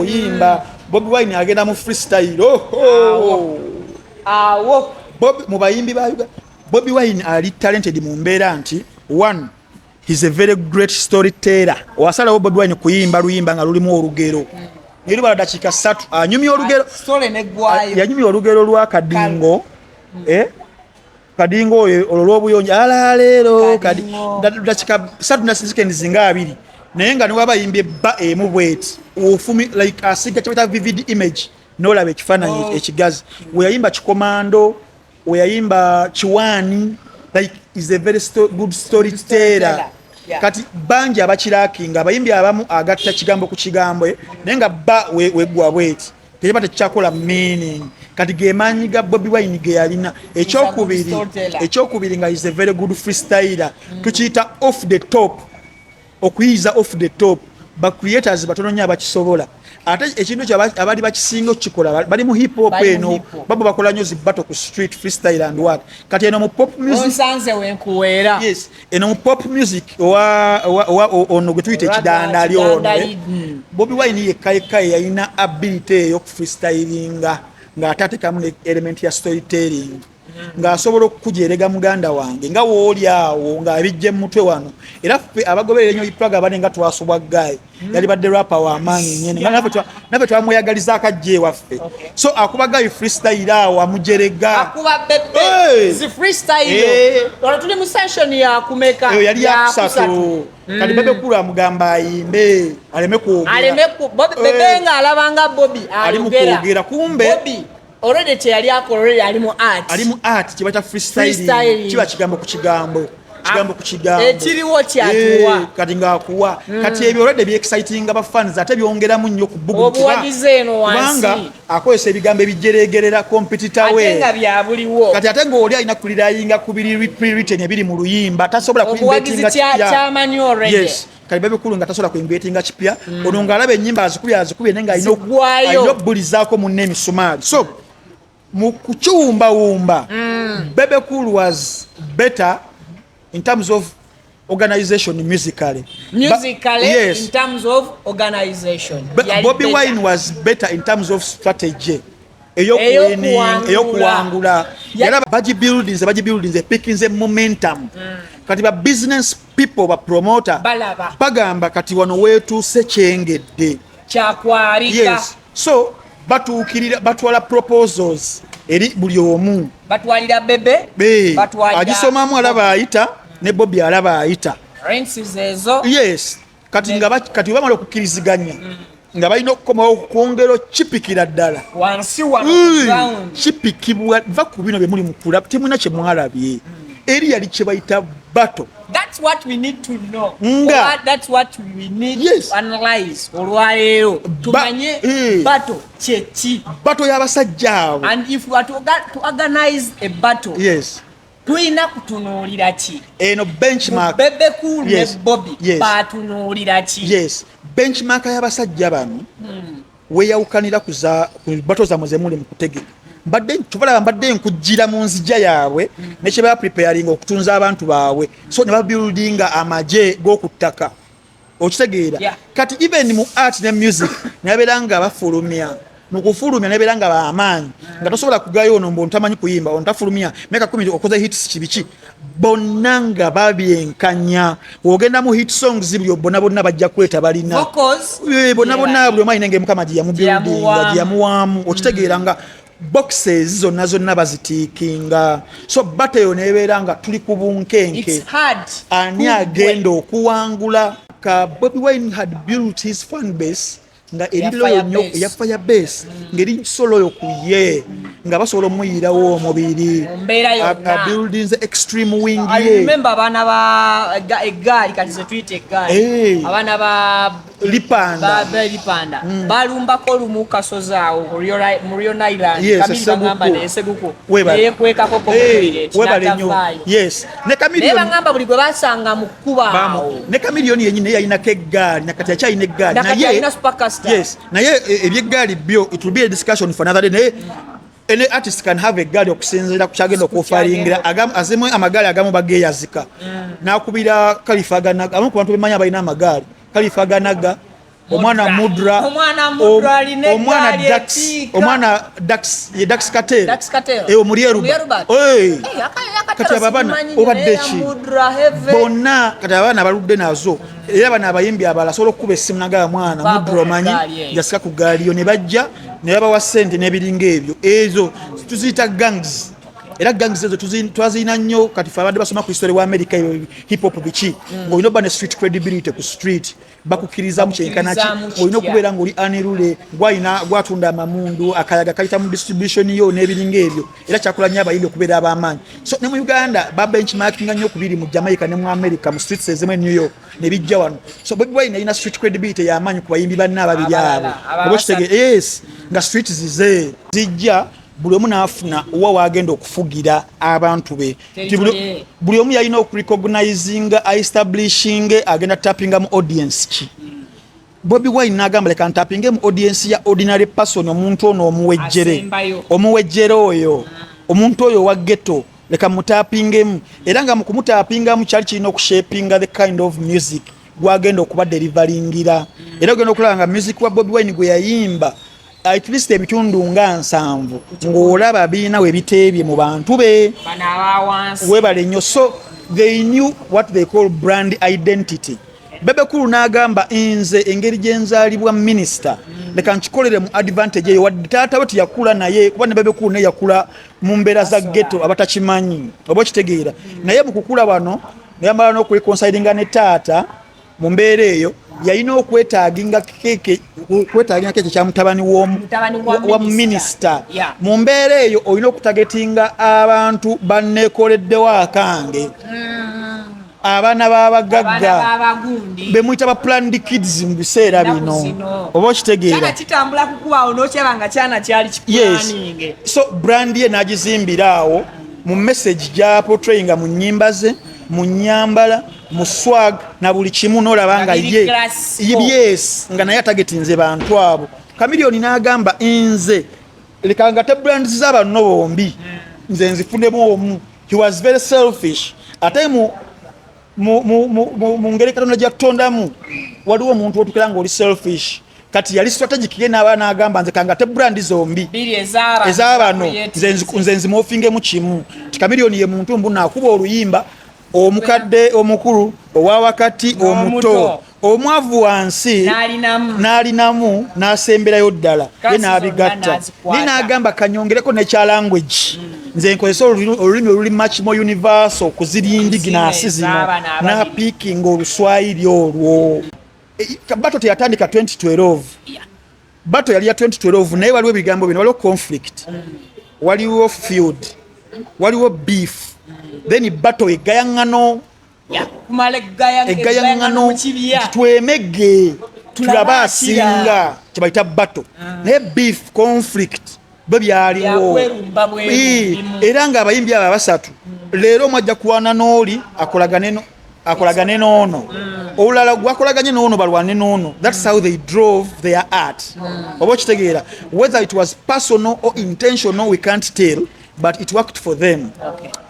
Yimba Bobi Wine agenda mu freestyle. Bobi mu bayimbi ba Uganda. Bobi Wine ali talented mu mbeera nti one, he's a very great storyteller. Wasalawo Bobi Wine kuyimba luyimba nga lulimu olugero. Eri bala dakika 3 anyumya olugero. Story ne gwayo. Yanyumya olugero lwa Kadingo. Kadingo olw'obuyonja alalero dakika 3 na seconds nga 2. Naye nga niwaba yimbye ba emu bweti ofumi like asiga chapita vivid image nolaba ekifaananyi ekigazi weyayimba Kikomando weyayimba Kiwani like is a very good storyteller. Kati bangi abakirakinga abayimbi abamu agatta kigambo ku kigambo naye nga ba wegwa bweti tebata kyakola meaning kati gemanyi ga Bobi Wine ge yalina ekyokubiri nga is a very good freestyler tukiyita off the top. Okuyiza off the top ba creators batono nnyo abakisobola ate ekintu kyo abali bakisinga okukikola bali mu hip hop eno babo bakola nnyo zi battle ku street freestyle and what kati eno mu pop music onsanze wenkuwera yes eno mu pop music ono gwe tuyite kidanda ali ono Bobi Wine yekka yalina ability yo ku freestylinga nga atatekamu ne element ya storytelling nga asobola okujerega muganda wange nga wooli awo nga abijje mutwe wano era abagoberera nnyo ipraga bane nga twasobwa guy yali badde rapper wa maanyi nyene nga nafe twamweyagaliza akajje waffe so akuba guy freestyle awo amujerega akuba Bebe zi freestyle ora tuli mu session ya kumeka yali ya kusatu kali Bebe kula amugamba ayimbe aleme ku Bebe nga alabanga Bobi alugera kumbe Bobi already teyali already ali mu art kiba cha freestyle kiba kigambo ku kigambo ekiriwo kyatuwa kati nga akuwa kati ebyo already be exciting aba fans ate byongeramu nnyo ku bugu obuwagize eno wansi akozesa ebigambo ebijeregerera competitor we atenga byabuliwo kati ate nga oli alina kulirayinga kubiri pre-written ebiri mu luyimba tasobola kuimbetinga kyamanyi already yes kali Bebe kulu nga tasobola kuimbetinga kipya ono nga alabe ennyimba azikubye nenga ayino bulizaako munne emisumali so Mukuchumba Bebe Cool was better in terms of organization musically. Yes. In terms of organization. Bobi Wine was better in terms of strategy. Eyokuwangula. Yala baji buildings picking the momentum. Kati ba business people ba promoter. Bagamba kati wano wetu sekyengedde. Kyakwarika. Yes. So batwala proposals eri buli omu batwalira Bebe batwalira agisomamu alaba ayita ne Bobi alaba ayita ranks ezo yes kati bamala okukiriziganya nga balina okukomawo kwongero kipikira ddala wansi wano ground kipikibwa va ku bino bye muli mukula temuna kye mwalabye eri yali kye bayita battle. That's what we need to know. That's what we need to analyze. Olwaleero tumanye battle chechi. Battle y'abasajja abo. And if we are to organize a battle. Yes. Tuina kutunuulira ki? Eno benchmark. Bebe Cool ne Bobi. Yes. Batunuulira ki? Yes. Benchmark y'abasajja bano. Weyawukanira ku battle za muzemuli mu kutegeka. Mbadde nkujjira mu nzija yaabwe nekye ba preparing okutunza abantu baabwe so ne ba building amaje g'okuttaka okitegeera kati even mu art ne music nabeeranga bafulumya mu kufulumya nabeeranga bamaanyi nga tosobola kugayo ono mbu ntamanyi kuyimba ono tafulumya meka 10 okoze hits kibiki bonna nga babyenkanya ogenda mu hit songs byo bonna bajja kweta balina bonna buli omanyi nenge mukama gye yamuwamu okitegeera nga boxes zonna bazitiikinga so battle nebeera nga tuli ku bunkenke ani agenda okuwangula ka Bobi Wine had built his fan base nga eriloyo nnyo eya fire base ngeri solo yo kuye nga basobola omuyirawo omubiri buildings extreme wing I remember abana ba egali kati ze tweet egali abana ba lipanda balumbako olumu kasozaawo Murion Island Kamili bangamba neseguko yekwekako yes ne Kamili bangamba buli gwe basanga mu kuba ne Kamili yenyine yayinako eggaali nakati akyayina eggaali naye yes naye ebyeggaali byo it will be a discussion for another day naye any artist can have a gali okusinzira kukyagenda okufalingira azemu amagali agamu bageyazika nakubira kalifaganaga amu ku bantu bemanya balina amagali kalifaganaga omwana mudra omwana dax katel omulyeru kati ababana obadde ki bonna kati abana baludde nazo era bana abayimbi abala sobola okukuba essimu nagala mwana mudra omanyi yasika ku gaaliyo ne bajja ne babawa ssente n'ebiringa ebyo ezo tuziyita gangs era gangs ezo twazirina nnyo kati fe abadde basoma ku history wa America hip hop biki ng'olina obba ne street credibility ku street bakukkiriza mu kyenkanaki olina okubeera ng'oli anirule gwatunda amamundu akayaga kayita mu distribution yo n'ebiringa ebyo era kyakola nnyo abayimbi okubeera ab'amaanyi so ne mu Uganda babenchmarkinga nnyo kubiri mu Jamaica ne mu America mu streets ezimu e New York ne bijja wano so Bobi Wine yalina street credibility y'amaanyi ku bayimbi banne ababiri abo oba okitegeera yes nga street zize zijja buli omu n'afuna owa wagenda okufugira abantu be buli omu yalina okurecognizinga establishing agenda tappinga mu audience ki Bobi Wine n'agamba leka ntappinge mu audience ya ordinary person omuntu ono omuwejjere oyo omuntu oyo wa ghetto leka mutappingemu era nga mu kumutappingamu kyali kirina okushapinga the kind of music gwagenda okuba deliveringera era ogenda okulaba nga music wa Bobi Wine gwe yayimba at least ebitundu nga 7 ng'olaba biina we biteebye mu bantu be webale nnyo so they knew what they call brand identity Bebe Kulu n'agamba nze engeri gye nzaalibwa minisita leka nkikolere mu advantage eyo wadde taata we teyakula naye kuba ne Bebe Kulu ne yakula mu mbeera za ghetto abatakimanyi oba okitegeera naye mu kukula wano neyambala n'okwekonsilinga ne taata mu mbeera eyo yalina okwetaaginga keke kya mutabani wa minisita mu mbeera eyo olina okutagetinga abantu banneekoleddewo akange abaana b'abagagga bemuyita ba planned kids mu biseera bino oba okitegeera so brand ye n'agizimbira awo mu message gya portrayinga mu nnyimba ze mu nyambala mu swag na buli kimu n'olaba nga yes nga naye atagetinze bantu abo Chameleone n'agamba nze leka nga te brands z'abanno bombi nze nzifunemu omu he was very selfish ate mu ngeri Katonda gy'atutondamu waliwo omuntu otukira ng'oli selfish kati yali strategic ye n'abaana agamba nze kanga te brand zombi ez'abano nze nzimofingemu kimu Chameleone ye muntu mbu naakuba oluyimba omukadde omukulu owa wakati omuto omwavu wansi n'alinamu n'asemberayo ddala ye n'abigatta ni n'agamba kanyongereko nekya language nze nkozesa olulimi oluli much more universal kuzirindiginasi zino n'apiikinga oluswayiri olwo bato teyatandika 2012 bato yali ya 2012 naye waliwo ebigambo bino waliwo conflict waliwo feud waliwo beef then bato egayaŋŋano twemege tulaba asinga kyebayita bato naye beef conflict bwe byaliwo era nga abayimbi abo abasatu leero mwajja kuwaana n'oli akolagane n'ono olulala gwakolaganye n'ono balwane n'ono that's how they drove their art oba okitegeera whether it was personal or intentional we can't tell but it worked for them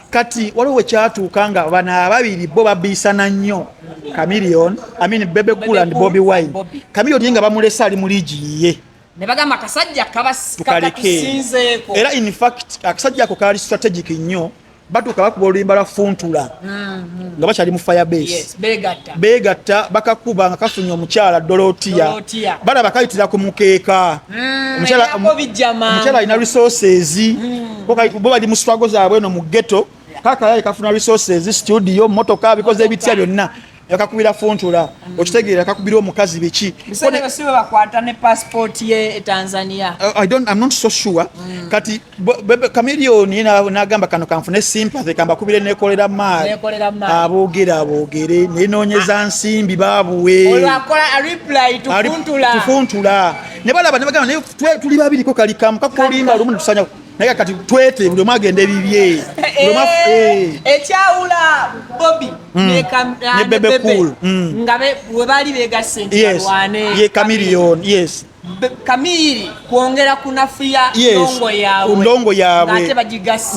kati waliwo kyatuuka nga bano ababiri bo babisana nnyo Chameleone Bebe Kulu and Bobi Wine Chameleone nga bamulese ali mu liigiye ne bagamba akasajja kabasisinzeeko era in fact akasajja ako kaali strategic nnyo batuuka bakuba oluyimba lwa Funtula nga bakyali mu firebase beegatta bakakuba nga kafunye omukyala Dorotia balaba kayitira ku mukeeka omukyala alina resources bo bali mu struggle zaabwe no mu ghetto kaka yaye kafuna resources studio motoka bikoze ebitya byonna yakakubira Funtula okitegeera yakakubira omukazi biki bisene basibe bakwata ne passport ye Tanzania I'm not so sure kati Chameleone n'agamba kano kanfune sympathy kamba kubire nekolera maali aboogere nenonyeza nsimbi babuwe olwakola a reply to Funtula ne balaba ne bagamba tuli babiri ko kali kamu kakolimba lumu tusanya naye kati twete buli omagenda ebibye ekyawula Bobi ne Bebe Kulu ngabe we bali begasse Chameleone yes kamiri kuongera kunafia ndongo yawe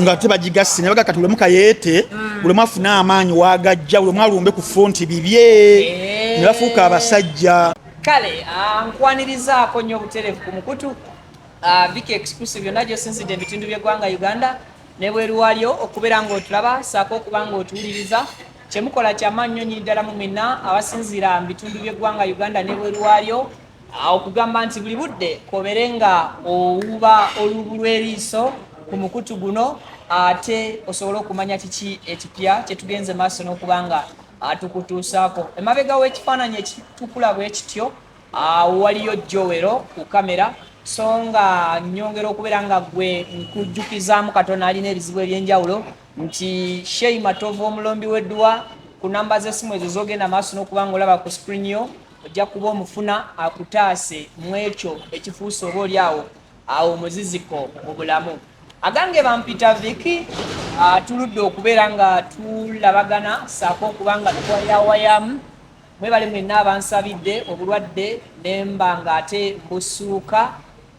ngate bagigasi ne bagakati ule mukayete ule mafuna amanyi wagajja ule mwalumbe ku front bibye ne bafuka abasajja kale nkwaniriza ko nyo buterefu ku mukutu Viki exclusive najo sensitive bitundu by'eggwanga Uganda ne bweru walyo okubera ngo tulaba sako okubanga otuuliriza kyemukola kyamannyo nyiddala mu mina abasinzira bitundu by'eggwanga Uganda ne bweru walyo okugamba nti buli budde koberenga owuba olubulweriiso ku mukutu guno ate osobola okumanya kiki ekipya kyetugenze maaso n'okubanga tukutuusaako emabega w'ekifaananyi ekitukula bwe kityo waliyo jowero ku kamera so nga nyongera okubeera nga gwe nkujjukizaamu Katonda alina ebizibu eby'enjawulo nti Sheebah Matovu omulombi w'edduwa ku namba z'essimu ezo z'ogenda maaso n'okubanga olaba ku screen yo ojja kuba omufuna akutaase mu ekyo ekifuusa oba oli awo omuziziko mu bulamu agange bampita Viki tuludde okubeera nga tulabagana saako okubanga tuwayawayamu mwebale mwenna abansabidde obulwadde nemba nga ate mbusuuka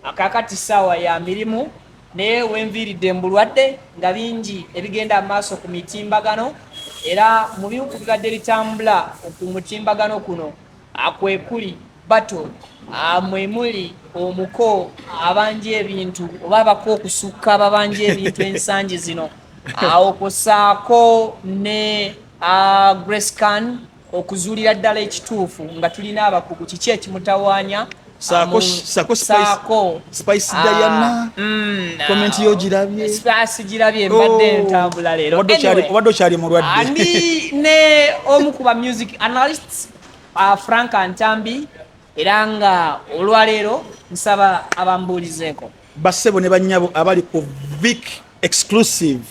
akakati ssaawa ya mirimu naye wenviiridde mbulwadde nga bingi ebigenda maaso ku mitimbagano era mu bimu ku bibadde bitambula ku mutimbagano kuno akwekuli bato mwemuli omuko abanja ebintu oba abako okusukka ababanja ebintu ensangi zino okusaako ne Gracecan okuzuulira ddala ekituufu nga tulina abakugu kiki ekimutawaanya Sako Spice Diana comment yo girabye Spice girabye mbadde ntambula leero obadde okyali mulwadde ani ne omukuba music analysts Frank Antambi era nga olwaleero nsaba abambuulizeeko bassebo ne bannyabo abali ku Vic exclusive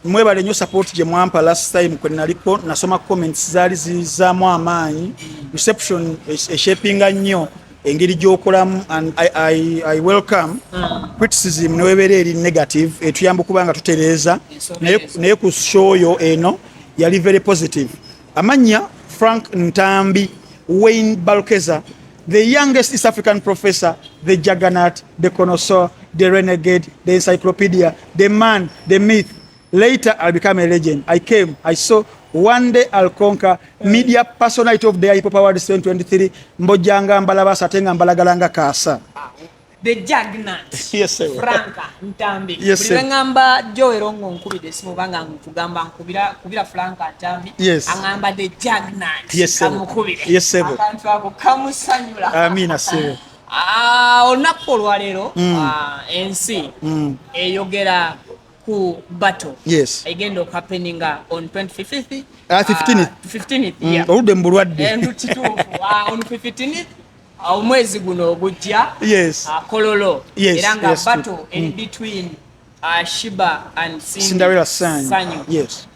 mwebale nnyo support gye mwampa last time kwe naliko nasoma comments zaali zizaamu amaanyi reception eshapinga nnyo engeri gy'okolamu and I welcome criticism newebeera eri negative etuyamba okubanga tutereeza naye ku show yo eno yali very positive amannya Frank Ntambi Wayne Balkeza the youngest East African professor, the juggernaut, the connoisseur, the renegade, the encyclopedia, the man, the myth. Later, I'll become a legend. I came, I saw, one day I'll conquer. Media personality of the Hip Hop Awards 2023. Mbojanga mbalaba satenga mbalagalanga kasa. The juggernaut. Yes, sir. Franka Ntambi. Yes, sir. Ngamba Joerongo nkubide simu banga nkugamba nkubira Franka Ntambi. Yes. Angamba the juggernaut. Yes, sir. Kamukubire. Yes, sir. Akantu ako kamusanyula. Amina, sir. Olunaku olwaleero ensi eyogera ku battle. Yes. Egenda okuhappeninga on 25th. 15th. 15th, yeah. Oludde mbulwadde. On 15th. Omwezi guno ogujja kololo era nga battle in between Sheebah and Cinderella Sanyu. Yes.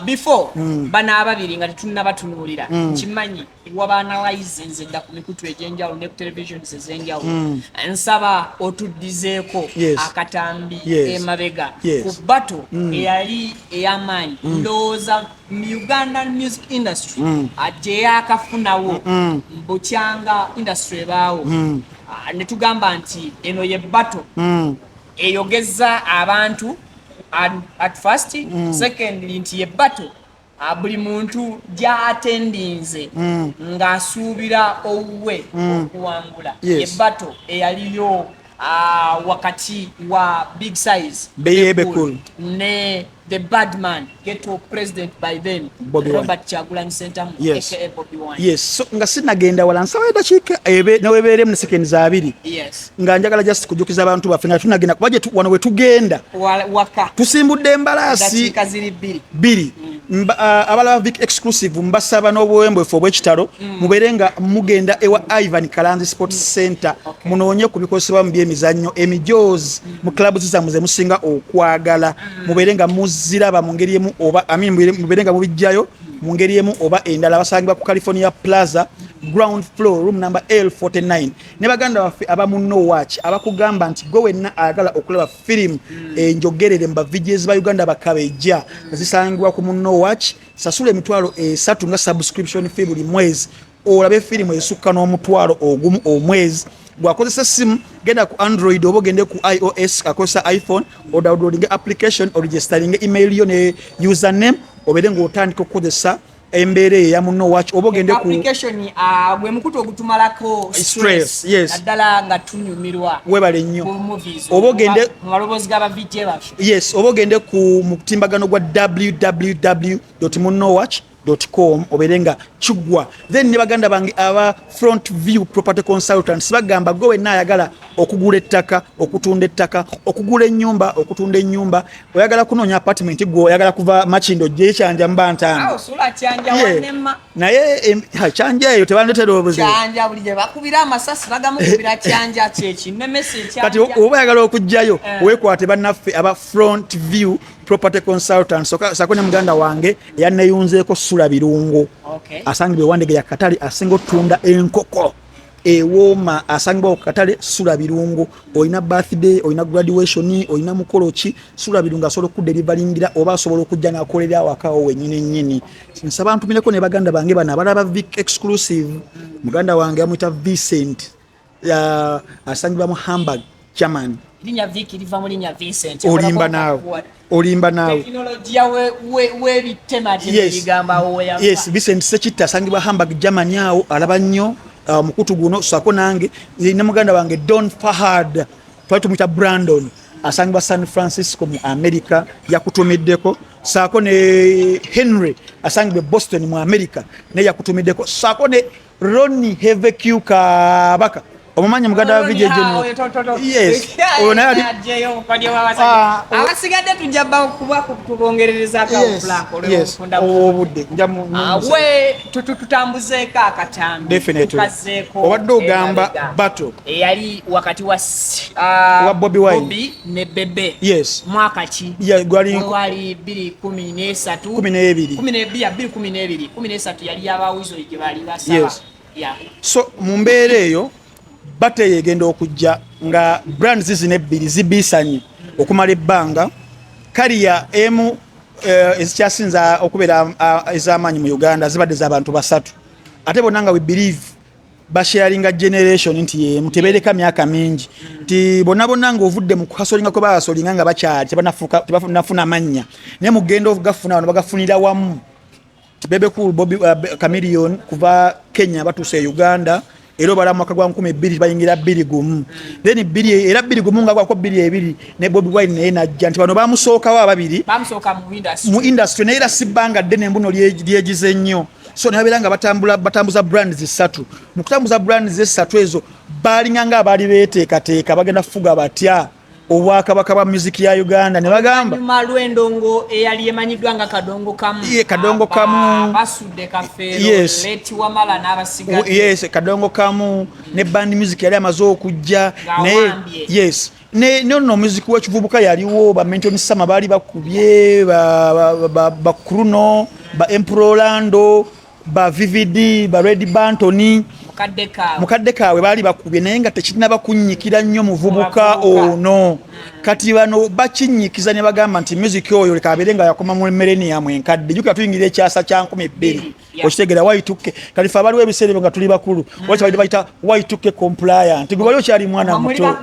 Before bana ababiri nga tetunnabatunuulira kimanyi wabaanalyze nze dda ku mikutu egy'enjawulo ne ku televisions ez'enjawulo nsaba otuddizeeko akatambi emabega ku battle eyali ey'amaanyi ndowooza mu Ugandan music industry gye yaakafunawo mbukyanga industry ebaawo ne tugamba nti eno ye battle eyogeza abantu at first secondly nti ye battle buli muntu gy'atendinze ng'asuubira owuwe okuwangula ye battle eyaliyo wakati wa Big Size Bebe cool ne the bad man ghetto president by then Robert Kyagulanyi Ssentamu aka Bobi Wine. Yes, so nga sinagenda wala nsaba dakiika newebeere mu seconds abiri nga njagala just kujukiza abantu baffe nga tunagenda kubaje wano we tugenda waka tusimbudde embalaasi dakiika ziri bbiri abala Vic exclusive mbasaba n'obuwembwefu obw'ekitalo mubeere nga mugenda ewa Ivan Kalanzi Sports Center munoonye ku bikozesebwa mu by'emizannyo emijoozi mu clubs zammwe ze musinga okwagala mubeere nga muziraba mu ngeri emu oba mubeere nga mubijjayo mu ngeri emu oba endala basangibwa ku California Plaza ground floor room number L49 ne baganda baffe abamu no watch abakugamba nti go wenna ayagala okulaba film enjogerere mba videos ba Uganda bakabejja zisangibwa ku no watch sasula emitwalo 3 nga subscription fee buli mwezi olabe firimu esukka n'omutwalo ogumu omwezi gwakozesa simu genda ku Android oba ogende ku iOS akozesa iPhone odownloading application oregistering email yo ne username obere ng'otandika okukozesa embeera ya muno watch oba ogende ku application gwe mukutu ogutumalako stress naddala nga tunyumirwa webale nnyo oba ogende mu maloboozi g'aba VJ baffe yes oba ogende ku mutimbagano gwa www.munowatch.com oberenga kigwa then ne baganda bange aba front view property consultants bagamba go wenna ayagala okugula ettaka okutunda ettaka okugula ennyumba okutunda ennyumba oyagala kunoonya apartment gwo oyagala kuva machindo gye kyanja mba ntano awo sula kyanja wanema naye kyanja eyo tebandetera obuzibu kyanja buli gye bakubira amasasi bagamukubira kyanja kyeki nemesi kyanja kati oba oyagala okujjayo weekwate bannaffe aba front view property consultants sako ne muganda wange yaneyunzeeko Sula Birungo asangibwe Wandege ya Katale asinga otunda enkoko ewooma asangibwa Katale Sula Birungo oyina birthday oyina graduation oyina mukoloki Sula Birungo asobola okudelivalingira oba asobola okujja n'akolera awakawo wennyini nnyini nsaba ntumireko ne baganda bange bano abalaba Vic exclusive muganda wange amuyita Vincent asangibwa mu Hamburg German linya Vic liva mu linya Vincent olimba nawe teknolojia we bitema tebigamba oya yes Vincent Sekitta asangibwa Hamburg German awo alaba nnyo mukutu guno sako nange ne muganda wange Don Fahad twatumita Brandon asangibwa San Francisco mu America yakutumiddeko sako ne Henry asangibwa Boston mu America ne yakutumiddeko sako ne Ronnie Heveq Kabaka omumanya muganda wa VJ yes ona ajeyo kwadi abasigadde tujaba kuba kubongerereza ka plako leo kunda obudde njamu we tutambuzeeka akatambi definitely obadde ogamba battle yali wakati wa Bobi ne Bebe yes mwaka ki gwali 2013 yali yabawizo gye bali basaba so mu mbeera eyo bate yegenda okujja nga brands zino ebbiri zibisanye okumala ebbanga kaliya emu ezikyasinza okubeera ez'amaanyi mu Uganda zibadde z'abantu basatu ate bonna nga we believe basharinga generation nti yemu tebereka myaka mingi nti bonna nga ovudde mu kuhasolinga ko basolinga nga bakyali tebanafuna mannya naye mugenda ogafuna wano bagafunira wamu Bebe Cool Bobi Chameleon kuva Kenya batuse Uganda ero bala mwaka gwa 2000 bayingira 21 then 2 era 21 nga kwa 22 ne Bobi Wine ne najja nti bano bamusooka wa babiri bamusooka mu industry ne era sibanga dene mbuno lyegize nnyo so nabelanga batambuza brands zisatu mu kutambuza brands zisatu ezo balinga nga abali beteekateeka bagenda fuga batya obwakabaka bwa music ya Uganda ne bagamba nyuma lwendongo eyali emanyiddwa nga kadongo kamu kadongo kamu basudde kafeero leti wamala n'abasigadde kadongo kamu ne band music yali amaze okujja ne no music wekivubuka yaliwo ba mention sama bali bakubye ba Kruno ba Emprolando ba VVD ba Red Bantoni mukadde kawe bali bakubye naye nga tekirina bakunnyikira nnyo muvubuka ono kati bano bakinyikiza ne bagamba nti music oyo leka aberenga yakoma mu millennium enkadde juka tuyingira ekyasa kya 2002 okitegera Y2K kali fa baliwo ebiseera nga tuli bakulu wacha bali bayita Y2K compliant gwe kyali mwana muto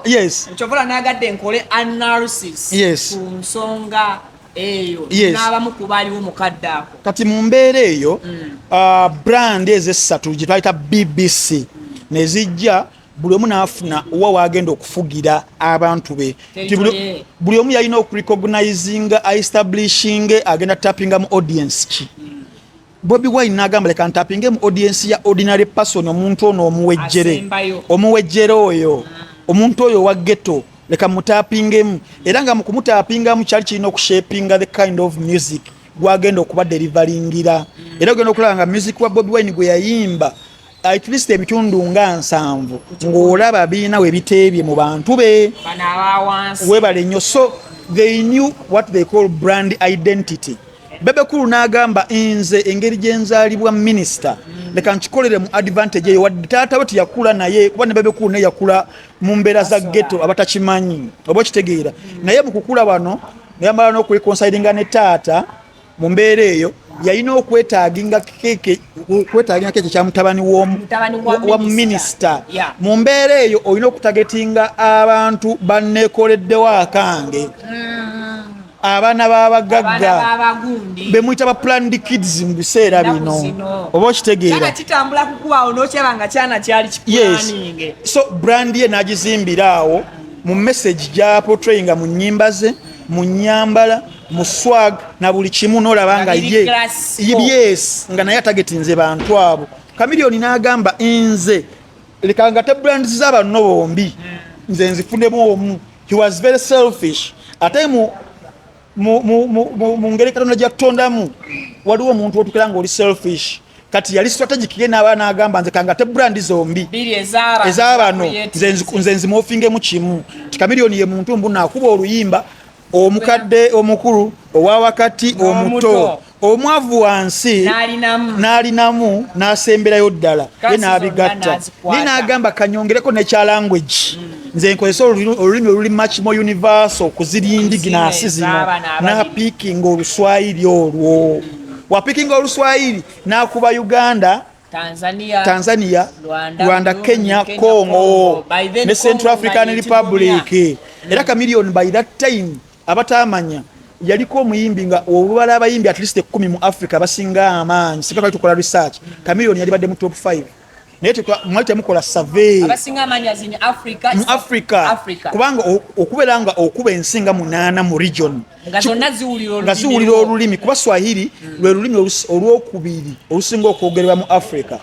yes nchobola nagadde nkole analysis ku nsonga eyo n'abamu kubaliwo mukadde ako kati mu mbeera eyo brand ez'essatu gye twayita BBC nezijja buli omu n'afuna owa wagenda okufugira abantu be buli omu yalina okurecognizinga establishing agenda tappinga mu audience ki Bobi Wine n'agamba leka ntappinge mu audience ya ordinary person omuntu ono omuwejjere oyo omuntu oyo wa ghetto leka mutapingemu era nga mukumutapingamu kyali kirina okushapinga the kind of music gwagenda okuba delivalingira era ogenda okulaba nga music wa Bobi Wine gwe yayimba at least ebitundu nga 7 ng'olaba biina we biteebye mu bantu be webale nnyo so they knew what they call brand identity Bebe Cool n'agamba nze engeri gye nzaalibwa minister leka nkikolere mu advantage eyo wadde taata we tuyakula naye kuba ne Bebe Cool ne yakula mu mbeera za ghetto abatakimanyi oba okitegeera naye mu kukula bano neyambala n'okureconcilinga ne taata mu mbeera eyo yalina okwetaaginga keke kya mutabani wa minisita. Mu mbeera eyo olina okutagetinga abantu banneekoleddewo akange, abaana b'abagagga be muyita ba planned kids mu biseera bino, oba okitegeera. Yes. So brand ye n'agizimbira awo mu message gya portrayinga mu nnyimba ze, mu nnyambala, mu swag na buli kimu n'olaba nga yes nga naye atagetinze bantu abo. Chameleone n'agamba nze leka nga te brand z'abanno bombi nze nzifunemu omu. He was very selfish. Ate mu ngeri Katonda gy'atondamu waliwo omuntu otukira ng'oli selfish. Kati yali strategic ye n'abaana agamba nze kanga te brand zombi ez'abano nze nzimofingemu kimu. Chameleone ye muntu mbu naakuba oluyimba omukadde omukulu owa wakati omuto omwavu wansi n'alinamu n'asemberayo ddala ye n'abigatta. Naye n'agamba kanyongereko n'ekya language nze nkozesa olulimi oluli much more universal okuzirindiginasi zino n'apiikinga Oluswayiri olwo. Wapikinga Oluswayiri n'akuba Uganda, Tanzania, Rwanda, Kenya, Congo ne Central African Republic. Era Chameleone by that time abatamanya yaliko omuyimbi nga obubala abayimbi at least 10 mu Africa basinga amaanyi. Sika twali tukola research, Chameleone yali badde mu top 5. Naye mwali mukola survey abasinga amaanyi azini Africa. Kubanga okubeera nga okuba ensinga 8 mu region nga ziwulira olulimi kuba Swahili lwe lulimi olwokubiri olusinga okwogerwa mu Africa.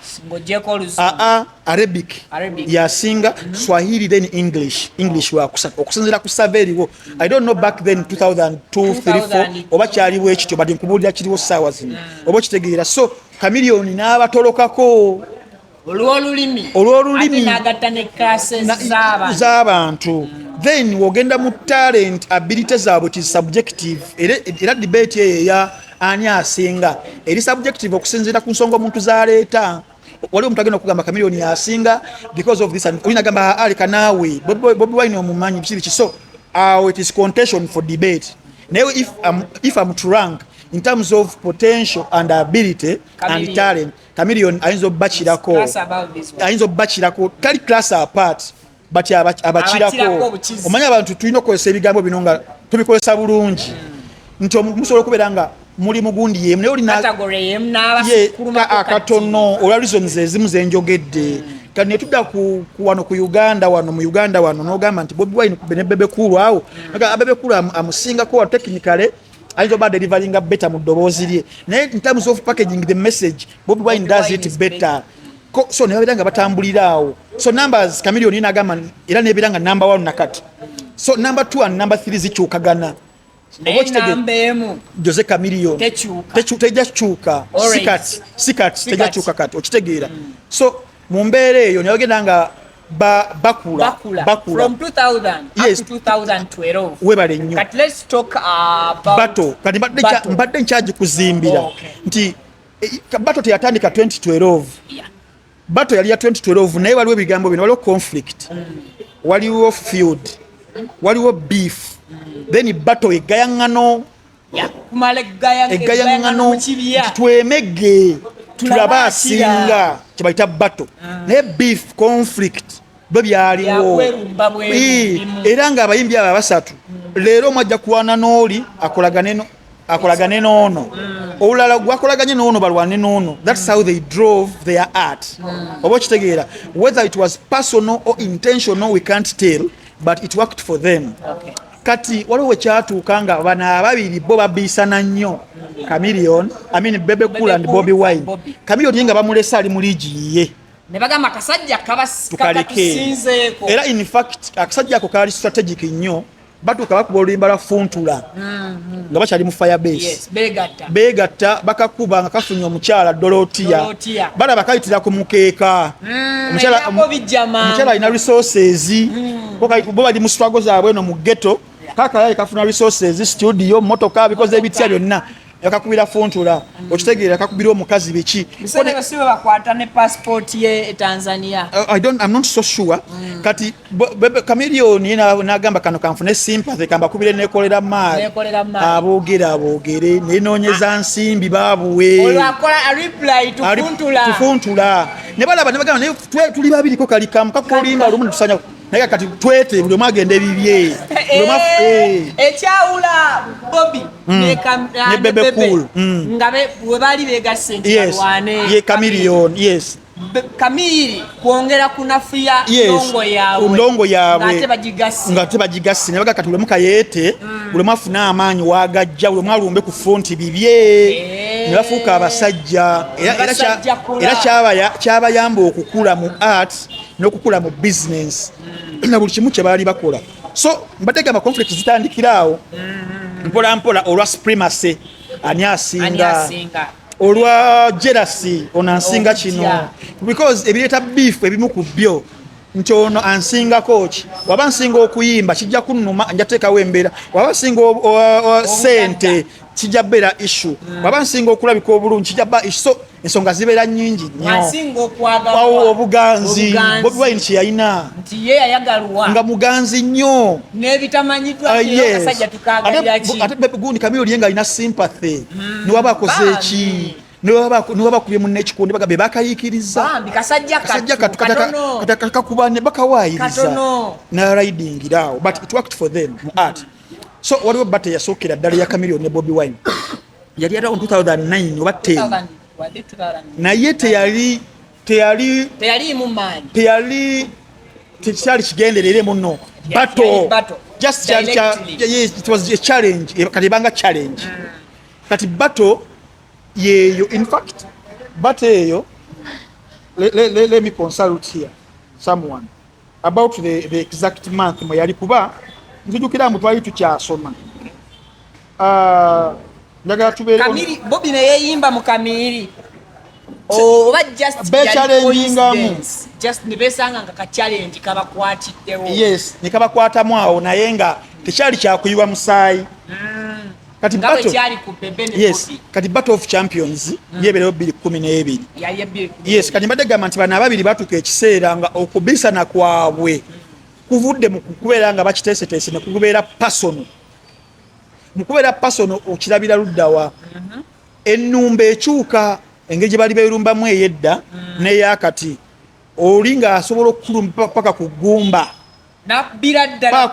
Arabic yasinga, Swahili then English wakusatu okusinzira ku survey eriwo. I don't know back then 2002 34 oba kyaliwo ekityo badi nkubulira kiriwo ssaawa zino oba kitegeera. So Chameleone n'abatolokako olw'olulimi n'agatta ne classes z'abantu. Then wogenda mu talent ability zaabwe it is subjective. Era debate eya ani asinga eri subjective okusinzira ku nsonga omuntu zaleeta. Waliwo omuntu agenda okugamba Chameleone yasinga because of this and olina gamba aleka naawe Bobi Wine omumanyi biki. So it is contention for debate. Now if I'm to rank in terms of potential and ability and talent, Chameleone ayinza obbakirako tali class apart but abakirako. Omanya abantu tulina okukozesa ebigambo bino nga tubikozesa bulungi nti musobola okubeera nga muli mugundi yemu naye olina akatono olwa reasons ezimu zenjogedde. Kati ne tudda wano ku Uganda mu Uganda wano n'ogamba nti Bobi Wine ne Bebe Kulu awo Bebe Kulu amusingako wa technically ayinza oba deliveringa better mu ddoboozi lye. Naye in terms of packaging the message Bobi Wine does it better. So ne babira nga batambulira awo. So numbers Chameleone n'agamba era n'ebeera nga number 1 nakati. So number 2 and number 3 zikyukagana. Jose Chameleone tejakyuka sikati tejakyuka kati okitegeera. So mu mbeera eyo ne bagenda nga bakula from 2000 yes. up to 2012 webale nnyo. But let's talk about Bato kati mbadde nkyaji kuzimbira nti Bato teyatandika 2012. Bato yali ya 2012 naye waliwo ebigambo bino, waliwo conflict, waliwo feud, waliwo beef, then Bato egayaŋŋano twemege tulaba asinga kyebayita Bato. Naye beef conflict bwe byaliwo era nga abayimbi abo abasatu leero mwajja kuwaana n'oli akolagane n'ono olulala gwakolaganye n'ono balwane n'ono. That's how they drove their art. Oba kitegeera whether it was personal or intentional we can't tell but it worked for them. Kati waliwo kyatuuka nga bano ababiri bo babisana nnyo Chameleone, Bebe Kulu and Bobi Wine. Chameleone nga bamulese ali mu liigi ye ne bagamba akasajja kabatusinzeeko. Era in fact akasajja ako kaali strategic nnyo. Batuuka bakuba oluyimba lwa Funtula nga bakyali mu Firebase. Beegatta bakakuba nga kafunye omukyala Dorotia balaba kayitira ku mukeeka. Omukyala alina resources bo bali mu struggle zaabwe no mu ghetto. Kaka yaye kafuna resources studio motoka because ebitya byonna yakakubira fontula okitegeera yakakubira omukazi biki bisene basibe bakwata ne passport ye Tanzania I'm not so sure kati Bebe Chameleon n'agamba kano kanfune sympathy kamba kubire nekolera maali aboogere nenonyeza nsimbi babuwe olwakola a reply tufuntula ne balaba ne bagamba tuli babiriko kali kamu kakolimba lumu tusanya naye kati twete buli mwagende bibye ekyawula Bobi ne Bebe cool ngabe we bali begasse ntwane Chameleon Kamili kuongera kunafia ndongo yawe ngate bagigasi ne bagakati ule mukayete ule mafuna amanyi wagajja ule mwalumbe ku front bibye ne bafuka abasajja era kyaba yamba okukula mu art n'okukula mu business na buli kimu kye bali bakola so mbatega ama conflict zitandikirawo mpola mpola olwa supremacy ani asinga olwa jealousy onansinga kino because ebireta beef ebimu ku byo nti ono ansinga coach waba nsinga okuyimba kijja kunnuma njateekawo embeera waba nsinga sente kijja bera issue waba nsinga okulabika obulungi kijja ba issue so ensonga zibeera nnyingi nnyo obuganzi Bobi Wine kyeyalina nti ye yayagalwa nga muganzi nnyo n'ebitamanyiddwa akasajja tukaagaliraki ate Bebe gundi Chameleon yenga alina sympathy niwaba akoze eki niwaba kubye munne ekikundi baga bebakayikiriza kasajja kakuba ne bakawayiriza na riding it out but it worked for them mu art so waliwo bate yasookera ddala ya Chameleon ne Bobi Wine yali around 2009 oba 10 naye teyali mu maanyi tekyali kigenderere muno battle just it was a challenge kati banga challenge kati battle yeyo in fact battle eyo let me consult here someone about the exact month mwe yali kuba nzijukira mu twali tukyasoma njagala tubeere Bobi ne yeyimba mu Kamili oba just nibesanga nga ka challenge kabakwatiddewo yes ne kabakwatamu awo naye nga tekyali kyakuyiwa musaayi kati battle of champions yeberewo 2012 yes kati mbadde gamba nti bano ababiri batuka ekiseera nga okubisana kwabwe kuvudde mu kubeera nga bakiteeseteese ne kubeera personal mu kubeera personal okirabira luddawa ennumba ekyuka engeri gye bali beerumbamu eyedda n'eyakati oli nga asobola okulumba paka ku ggumba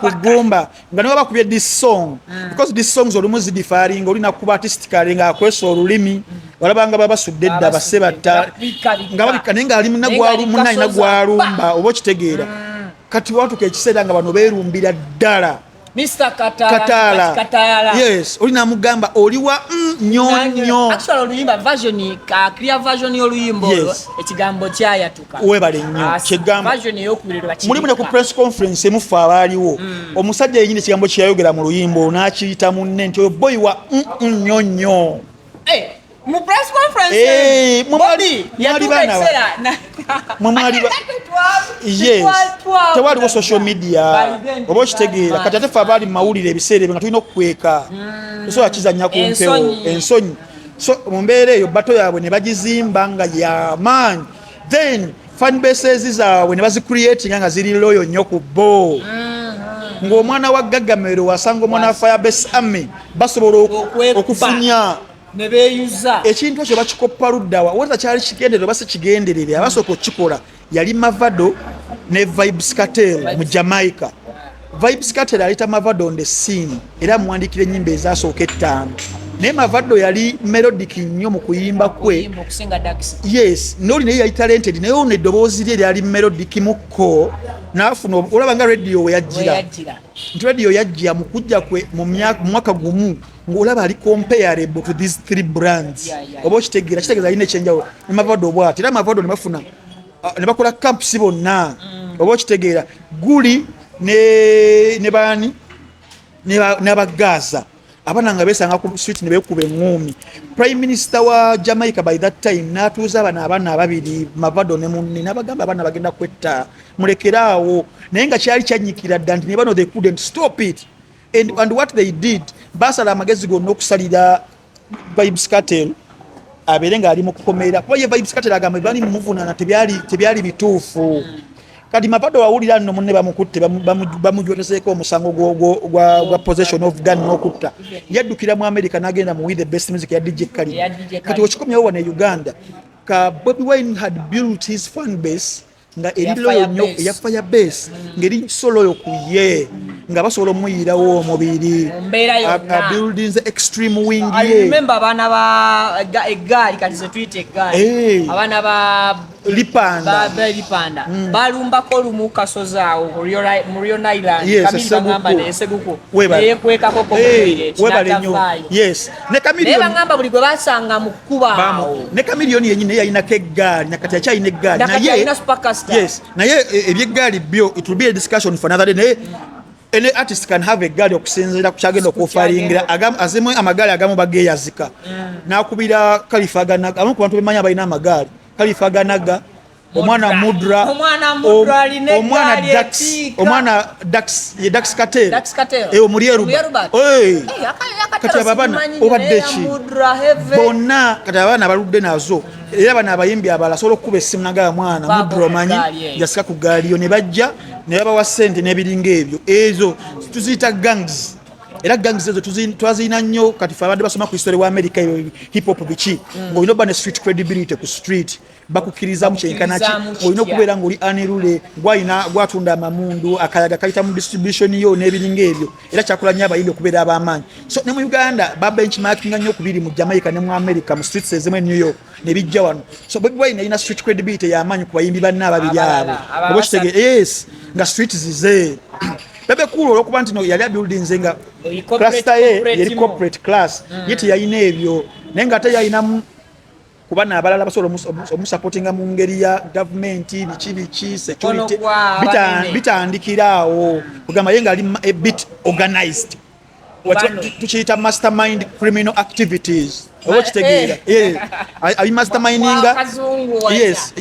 kugumba nga niwe bakubye this song because this songs olumu zidifaringa olina kuba artistically nga akwesa olulimi walabanga babasudde dda basebatta nga babika naye nga ali munayina gwalumba oba okitegeera kati watuka ekiseera nga bano beerumbira ddala Mr. Katala. Yes, olina mugamba oliwa nyonyo. Actually oluyimba version clear version y'oluyimbo ekigambo kyayatuka. Webale nnyo. Kigamba version y'okubirira bakiri. Mulimu ne ku press conference emufa abaaliwo. Omusajja yenyine kigambo kyayogera mu luyimbo n'akiyita munne nti oyo boy wa nyonyo. Mu press conference Bobi yatukaisera mwali yes tewaliwo social media oba okitegeera kati ate fe abaali mu mawulire ebiseera ebyo nga tulina okukweka osobola kizannya ku mpewo ensonyi so mu mbeera eyo bato yaabwe ne bagizimba nga yamaanyi then fan bases zaabwe ne bazicreatinga nga ziri loyo nnyo ku bo ng'omwana wa Gagamero wasanga omwana wa Firebase Army basobola okufunya nebeyuza ekintu ekyo bakikoppa luddawa wata kyali kigenderere basi kigenderere abasooka okukikola yali Mavado ne Vybz Kartel mu Jamaica. Vybz Kartel alita Mavado on the scene era muwandikira ennyimba ezasooka 5 naye Mavado yali melodic nnyo mu kuyimba kwe yes noli naye yali talented naye ono eddoboozi lye lyali melodic mukko naafuna olaba nga radio we yajjira nti radio yajja mu kujja kwe mu mwaka gumu ng'olaba ali comparable to these 3 brands oba kitegeeza alina ekyenjawulo ne Mavado bw'ati era Mavado ne bafuna ne bakola camps bonna oba kitegeera guli ne baani n'abagaza abana nga besanga ku street ne bekuba engumi. Prime Minister wa Jamaica by that time n'atuuza abaana ababiri Mavado ne munne n'abagamba abaana bagenda kwetta mulekeraawo naye nga kyali kyanyikira dda nti ne bano they couldn't stop it and what they did basala amagezi gonna okusalira Vibes Cartel abere nga ali mu kukomerera kuba ye Vibes Cartel agamba bali muvunana tebyali bituufu kati Mapado wawulira nno munne bamukutte bamujoteseko omusango gwa possession of gun n'okutta yaddukira mu America n'agenda mu with the best music ya DJ Khaled kati okikomyawo wane Uganda ka Bobi Wine had built his fan base nga eriloyo nnyo eya fire base ngeri solo yo kuye nga basobola omuyirawo omubiri buildings extreme wing ye remember abana ba egali kati ze tweet egali abana ba lipanda balumbako lumu kasozaawo Murion Island kamili ngamba ne seguko yekwekako ko yes ne kamilioni ngamba buli gwe basanga mu kuba ne kamilioni yenyine yayina kegali nakati yakyayina egali naye yes naye ebyegali byo it will be a discussion for another day. Any artist can have a gali okusinzira kukyagenda okufalingira azemu amagali agamu bageyazika nakubira kalifaganaga amu ku bantu bemanya balina amagali kalifaganaga omwana mudra omwana dax Cartel omulyeruba kati ababana obadde ki bonna kati abana baludde nazo era bana abayimbi abala sobola okukuba essimu nagaa mwana mudra omanyi yasika ku gaaliyo ne bajja ne babawa ssente n'ebiringa ebyo ezo tuziyita gangs era gangs ezo twazirina nnyo kati fe abadde basoma ku history wa America hip hop biki ng'olina obba ne street credibility ku street bakukkiriza mu kyenkanaki olina okubeera ng'oli anirule gwatunda amamundu akayaga kayita mu distribution yo n'ebiringa ebyo era kyakola nnyo abayimbi okubeera ab'amaanyi so ne mu Uganda babenchmarkinga nnyo okubiri mu Jamaica ne mu America mu streets ezimu e New York ne bijja wano so Bobi Wine alina street credibility y'amaanyi ku bayimbi banne ababiri abo oba okitegeera yes nga street zize Bebe cool olwokuba nti no yali buildings nga cluster ye yali corporate class yete yayina ebyo naye nga ate yayinamu kubana abalala basobola omusupportinga mu ngeri ya government biki security bitandikiraawo kugamba ye nga ali a bit organized tukiyita mastermind criminal activities oba kitegeera abi mastermindinga yes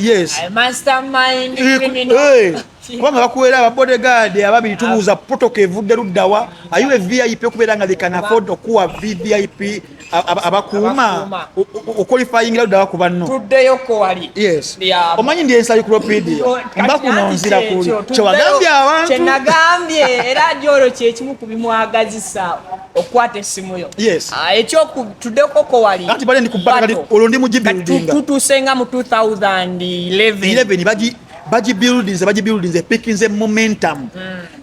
mastermind criminal kubanga bakuweera ababodyguard ababiri tubuuza protocol evudde luddawa ayiwe VIP okubeera nga they can afford okuwa VIP abakuuma oqualifying luddawa ku banno tuddeyoko wali yes omanyi ndi encyclopedia mbakunonzira kuli kyewagambye abantu kyenagambye era gyolwo kyekimu ku bimwagazisa okwata essimu yo yes tuddeyoko wali ati bale ndi kubaka olwo ndi mugibuildinga tutuusenga mu 2011 baji buildings epickinze momentum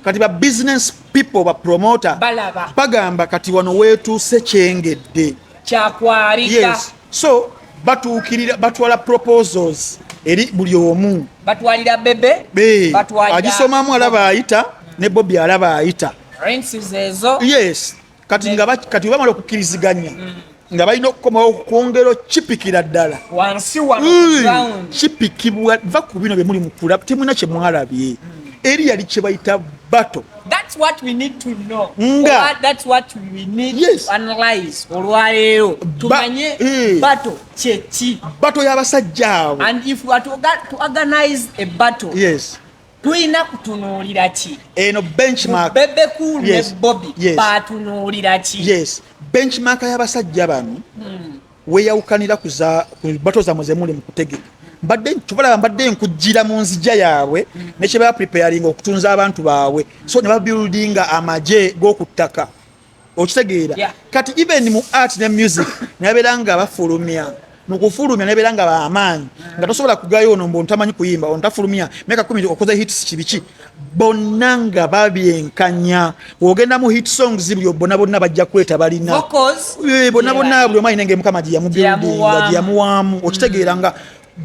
kati ba business people ba promoter bagamba kati wano wetuuse kyengedde kyakwarika yes so batuukirira batwala proposals eri buli omu batwalira Bebe agisomamu alaba ayita ne Bobi alaba ayita ezo yes kati bamala okukkiriziganya nga balina okukomawo okwongera kipikira ddala wansi wano ground kipikibwa va ku bino bye muli mukula temuna kye mwalabye eri yali kye bayita bato. That's what we need to know. That's what we need to analyze olwaleero tumanye bato chechi bato y'abasajja abo. And if we are to organize a battle, yes, tuina kutunuulira ki eno benchmark Bebe cool ne Bobi batunuulira ki. Yes, benchmark y'abasajja bano weyawukanira ku bato za muzemuli mu kutegeka mbadde nkujjira mu nzija yaabwe nekye ba preparing okutunza abantu baabwe so ne babuildinga amaje g'okuttaka okitegeera kati even mu art ne music nabeeranga bafulumya mu kufulumya nabeeranga bamaanyi nga tosobola kugayo ono mbu ntamanyi kuyimba ontafulumya meka 10 okoze hits kibiki bonna nga babyenkanya ogenda mu hit songs byo bonna bajja kweta balina bonna buli omanyi nenge mukama gye yamubuildinga gye yamuwaamu okitegeera nga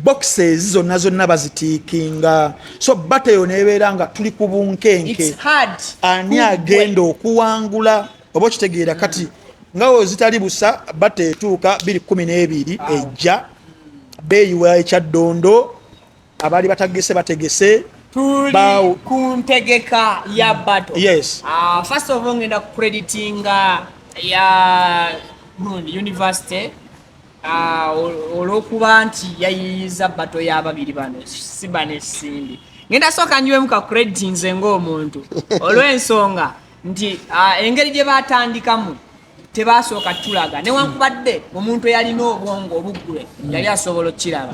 boxes zonna bazitiikinga so bate yo nebeera nga tuli ku bunkenke ani agenda okuwangula oba okitegeera kati ngawo zitali busa bate etuuka 2012 ejja beeyiwa ekyaddondo abali bategese tuli kuntegeka ya battle. Yes. First of all ngenda creditinga ya university olwokuba nti yayiyiza bato y'ababiri bano Simba ne Simbi. Ngenda soka nyiwe muka creditinze ng'omuntu olw'ensonga nti engeri gye batandikamu tebasooka tulaga newankubadde omuntu eyalina obwongo obuggule yali asobola okiraba.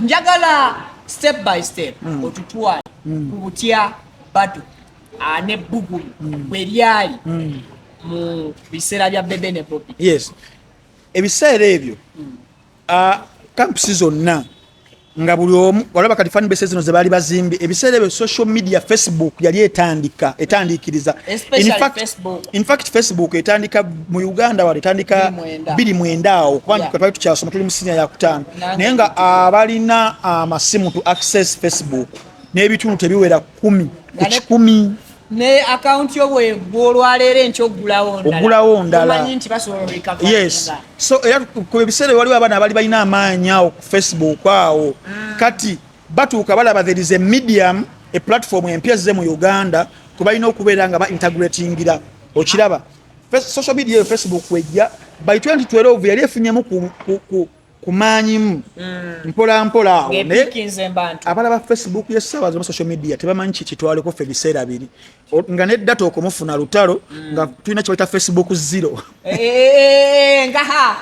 Njagala step by step otutwale ku butya battle ne Bugumu bwe lyali mu biseera bya Bebe ne Bobi. Yes, ebiseera ebyo campusi zonna nga buli omu walaba kati fan base zino ze bali bazimbi ebiseera ebyo social media Facebook yali etandikiriza. In fact Facebook etandika mu Uganda wali etandika 2009 awo kubanga twali tukyasoma tuli mu senior ya 5 naye nga abalina amasimu to access Facebook n'ebitundu tebiwera 10 ne account yo bwe olwaleero enkyo ogulawo ndala manyi nti basobola recover. Yes, so era ku ebiseera waliwo abaana abali balina amaanyi awo ku Facebook awo kati batuuka balaba there is a medium a platform empya ze mu Uganda kubalina okubeera nga ba integratingira okiraba social media Facebook wejja by 2012 yali efunyemu kumanyimu mpola awo abalaba Facebook yesawa zo social media tebamanyi kitwale ko fe biseera biri nga ne data okumufuna lutalo nga tulina kyota Facebook 0 ngaha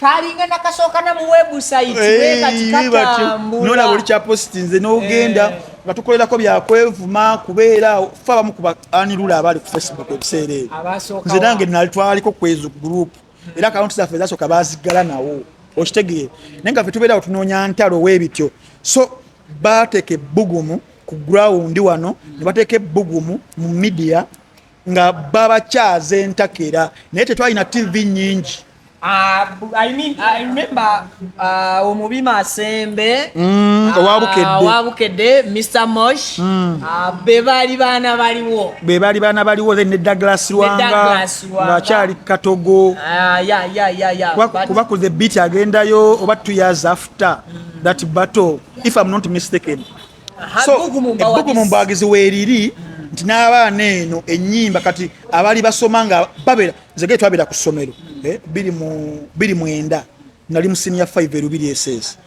kalinga nakasoka na mu website wekatikata nola buli cha postinze n'ogenda nga tukolerako byakwevuma kubeera faba mu kuba anirula abali ku Facebook ebiseera ebyo nze nange nalitwaliko kwezu group era account zaffe zasoka bazigala nawo okitegeye nenga fe tubeera otunoonya ntalo webityo so bateke Bugumu ku ground wano ne bateke Bugumu mu media nga baba kyaze ntakera naye tetwalina TV nyingi. I remember Omubima Asembe wabukedde Mr. Mosh bebali bana baliwo ne Douglas Lwanga ng'akyali Katogo kuba ku the beat agendayo oba 2 years after that battle if I'm not mistaken. So Bugumu mbagizi weeriri nti n'abaana eno ennyimba kati abali basoma nga babera nzege twabera ku ssomero 2009 nali mu senior 5 Lubiri SS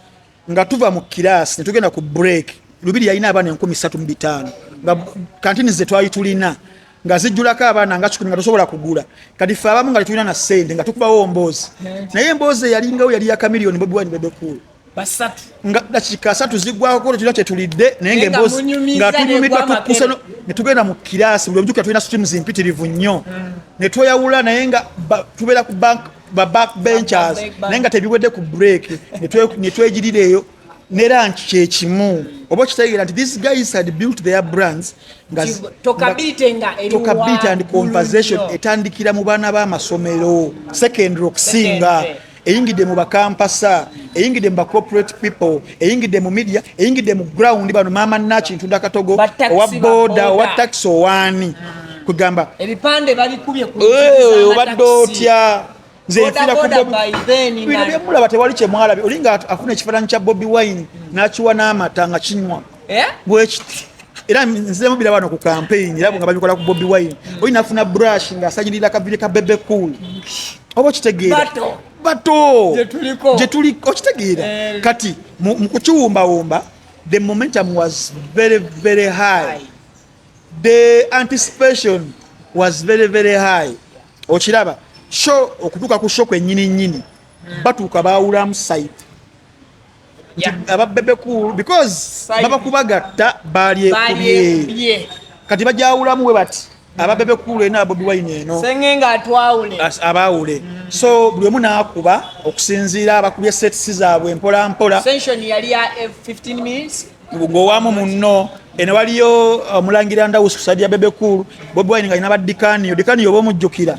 nga tuva mu class ne tugenda ku break Lubiri yalina abaana 35 nga kantini ze twali tulina nga zijjulako abaana nga 10 nga tosobola kugula kati ffe abamu nga tulina na sente nga tukubawo mboozi naye emboozi yalingawo yali ya kamiliyoni Bobi Wine Bebe Cool basatu nga dakika 3 zigwako tulina kye tulidde naye nga emboozi nga tunyumiddwa tukusa ne tugenda mu class buli omujuka tulina streams mpitirivu nnyo ne tweyawula naye nga tubeera ku backbenchers naye nga tebiwedde ku break ne twegirira eyo ne lunch kyekimu oba kitegeera nti these guys had built their brands tokability and conversation etandikira mu baana b'amasomero secondary okusinga eyingide mu bakampasa eyingide mu corporate people eyingide mu media eyingide mu ground bano mama nachi ntunda Katogo owa boda owa taxi owani kugamba ebipande babikubye ku obadotya nze mfira ku Bobi bino byemulaba tewali kye mwalabi olinga afuna ekifaananyi kya Bobi Wine n'akiwa n'amata nga kinywa bwekiti era nze mubira bano ku campaign era nga babikola ku Bobi Wine olina afuna brush nga asanyirira akavire ka Bebe Cool oba kitegeera bato je tuliko okitegeera kati mu kukiwumbawumba the momentum was very very high, the anticipation was very very high. Okiraba show okutuka ku show kwennyini batuuka baawulamu site aba Bebe Cool because baba kubagatta balye kati bajawulamu we bati aba Bebe Cool na Bobi Wine eno sengenga atwawule abawule so buli omu naakuba okusinziira abakubye sets zaabwe mpola mpola session yali ya 15 minutes ngowamu munno eno waliyo mulangira Ndawusu kusadi ya Bebe Cool Bobi Wine nga ina badikaniyo dikaniyo bomujjukira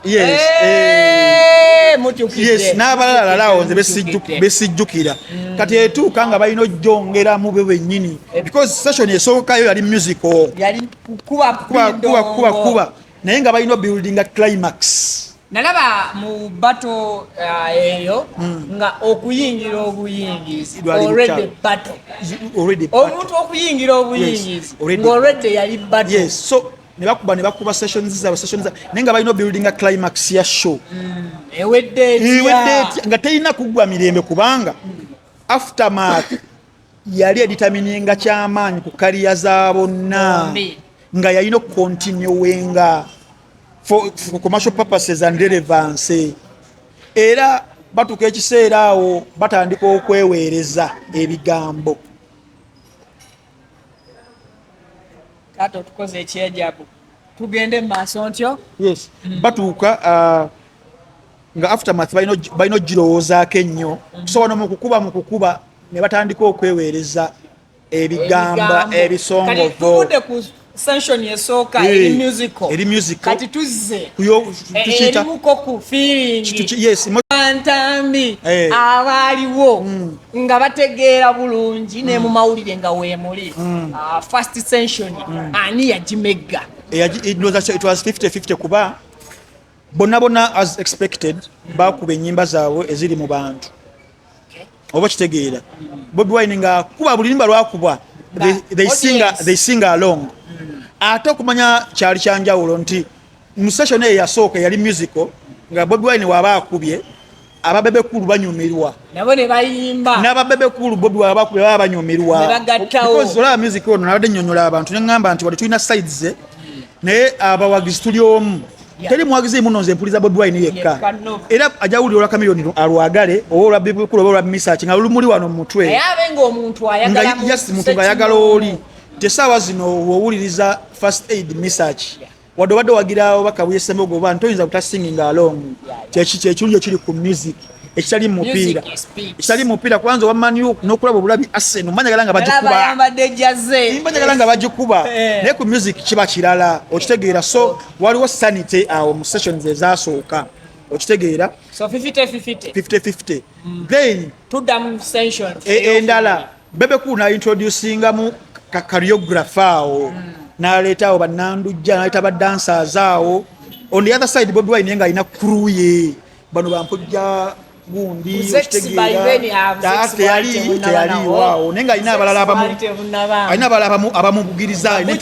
yes yes n'abalala lawo nze besijjukira kati etuuka nga balina ojjongera mu be bennyini because session esookayo yali musical yali kuba naye nga balina building a climax. Nalaba mu battle eyo nga okuyingira obuyingizi already omuntu okuyingira obuyingizi already yali battle yes so ne bakuba sessions nenga balina building a climax ya show ewedde nga teyina kugwa mirembe kubanga aftermath yali determininga kyamaanyi ku kariya za bonna nga yalina continuinga for commercial purposes and relevance era batuka ekiseera awo batandika okweweereza ebigambo kato tukoze ekyejabu tugende maaso ntyo yes batuuka nga aftermath balina ogirowoozaako ennyo so wano mu kukuba ne batandika okweweereza ebigambo ebisongovu session yesooka eri musical kati tuzze erimuko ku feeling antambi abaaliwo nga bategeera bulungi ne mu mawulire nga weemuli first session ani yagimegga it was 50-50 kuba bonna as expected bakuba ennyimba zaabwe eziri mu bantu oba kitegeera Bobi Wine nga kuba buli limba lwakubwa they sing along ate okumanya kyali kyanjawulo nti mu session eyo yasooka yali musical nga Bobi Wine waba akubye ababebe kulu banyumirwa nabo ne bayimba n'ababebe kulu Bobi waba akubye baba banyumirwa because olaba music ono nabadde nnyonnyola abantu ne ngamba nti wali tulina sides naye abawagizi tuli omu teri muwagizi muno nze mpuliza Bobi Wine yekka era ajawulira olwa kamiliyoni alwagale oba olwa bibikulu oba olwa research nga lumuli wano mu mutwe ayabe ng'omuntu ayagala muntu ayagala oli tesaawa zino owuliriza first aid research wadde wagirawo bakabuyesemu ogoba ntoyinza kutasinginga along kyekirungi ekiri ku music ekitali mupiira kwanza wamanyi n'okulaba obulabi Arsenal manyagala nga bagikuba naye ku music kiba kirala okitegeera so waliwo sanity awo mu sessions ezasooka okitegeera so 50-50 then tuddamu session endala Bebe Cool n'introducingamu choreographer awo n'aleeta awo bannandujja n'aleeta badancers awo on the other side Bobi Wine nga alina crew ye bano bampujja gundi teyaliiwo naye nga alina abalala abamubugiriza ate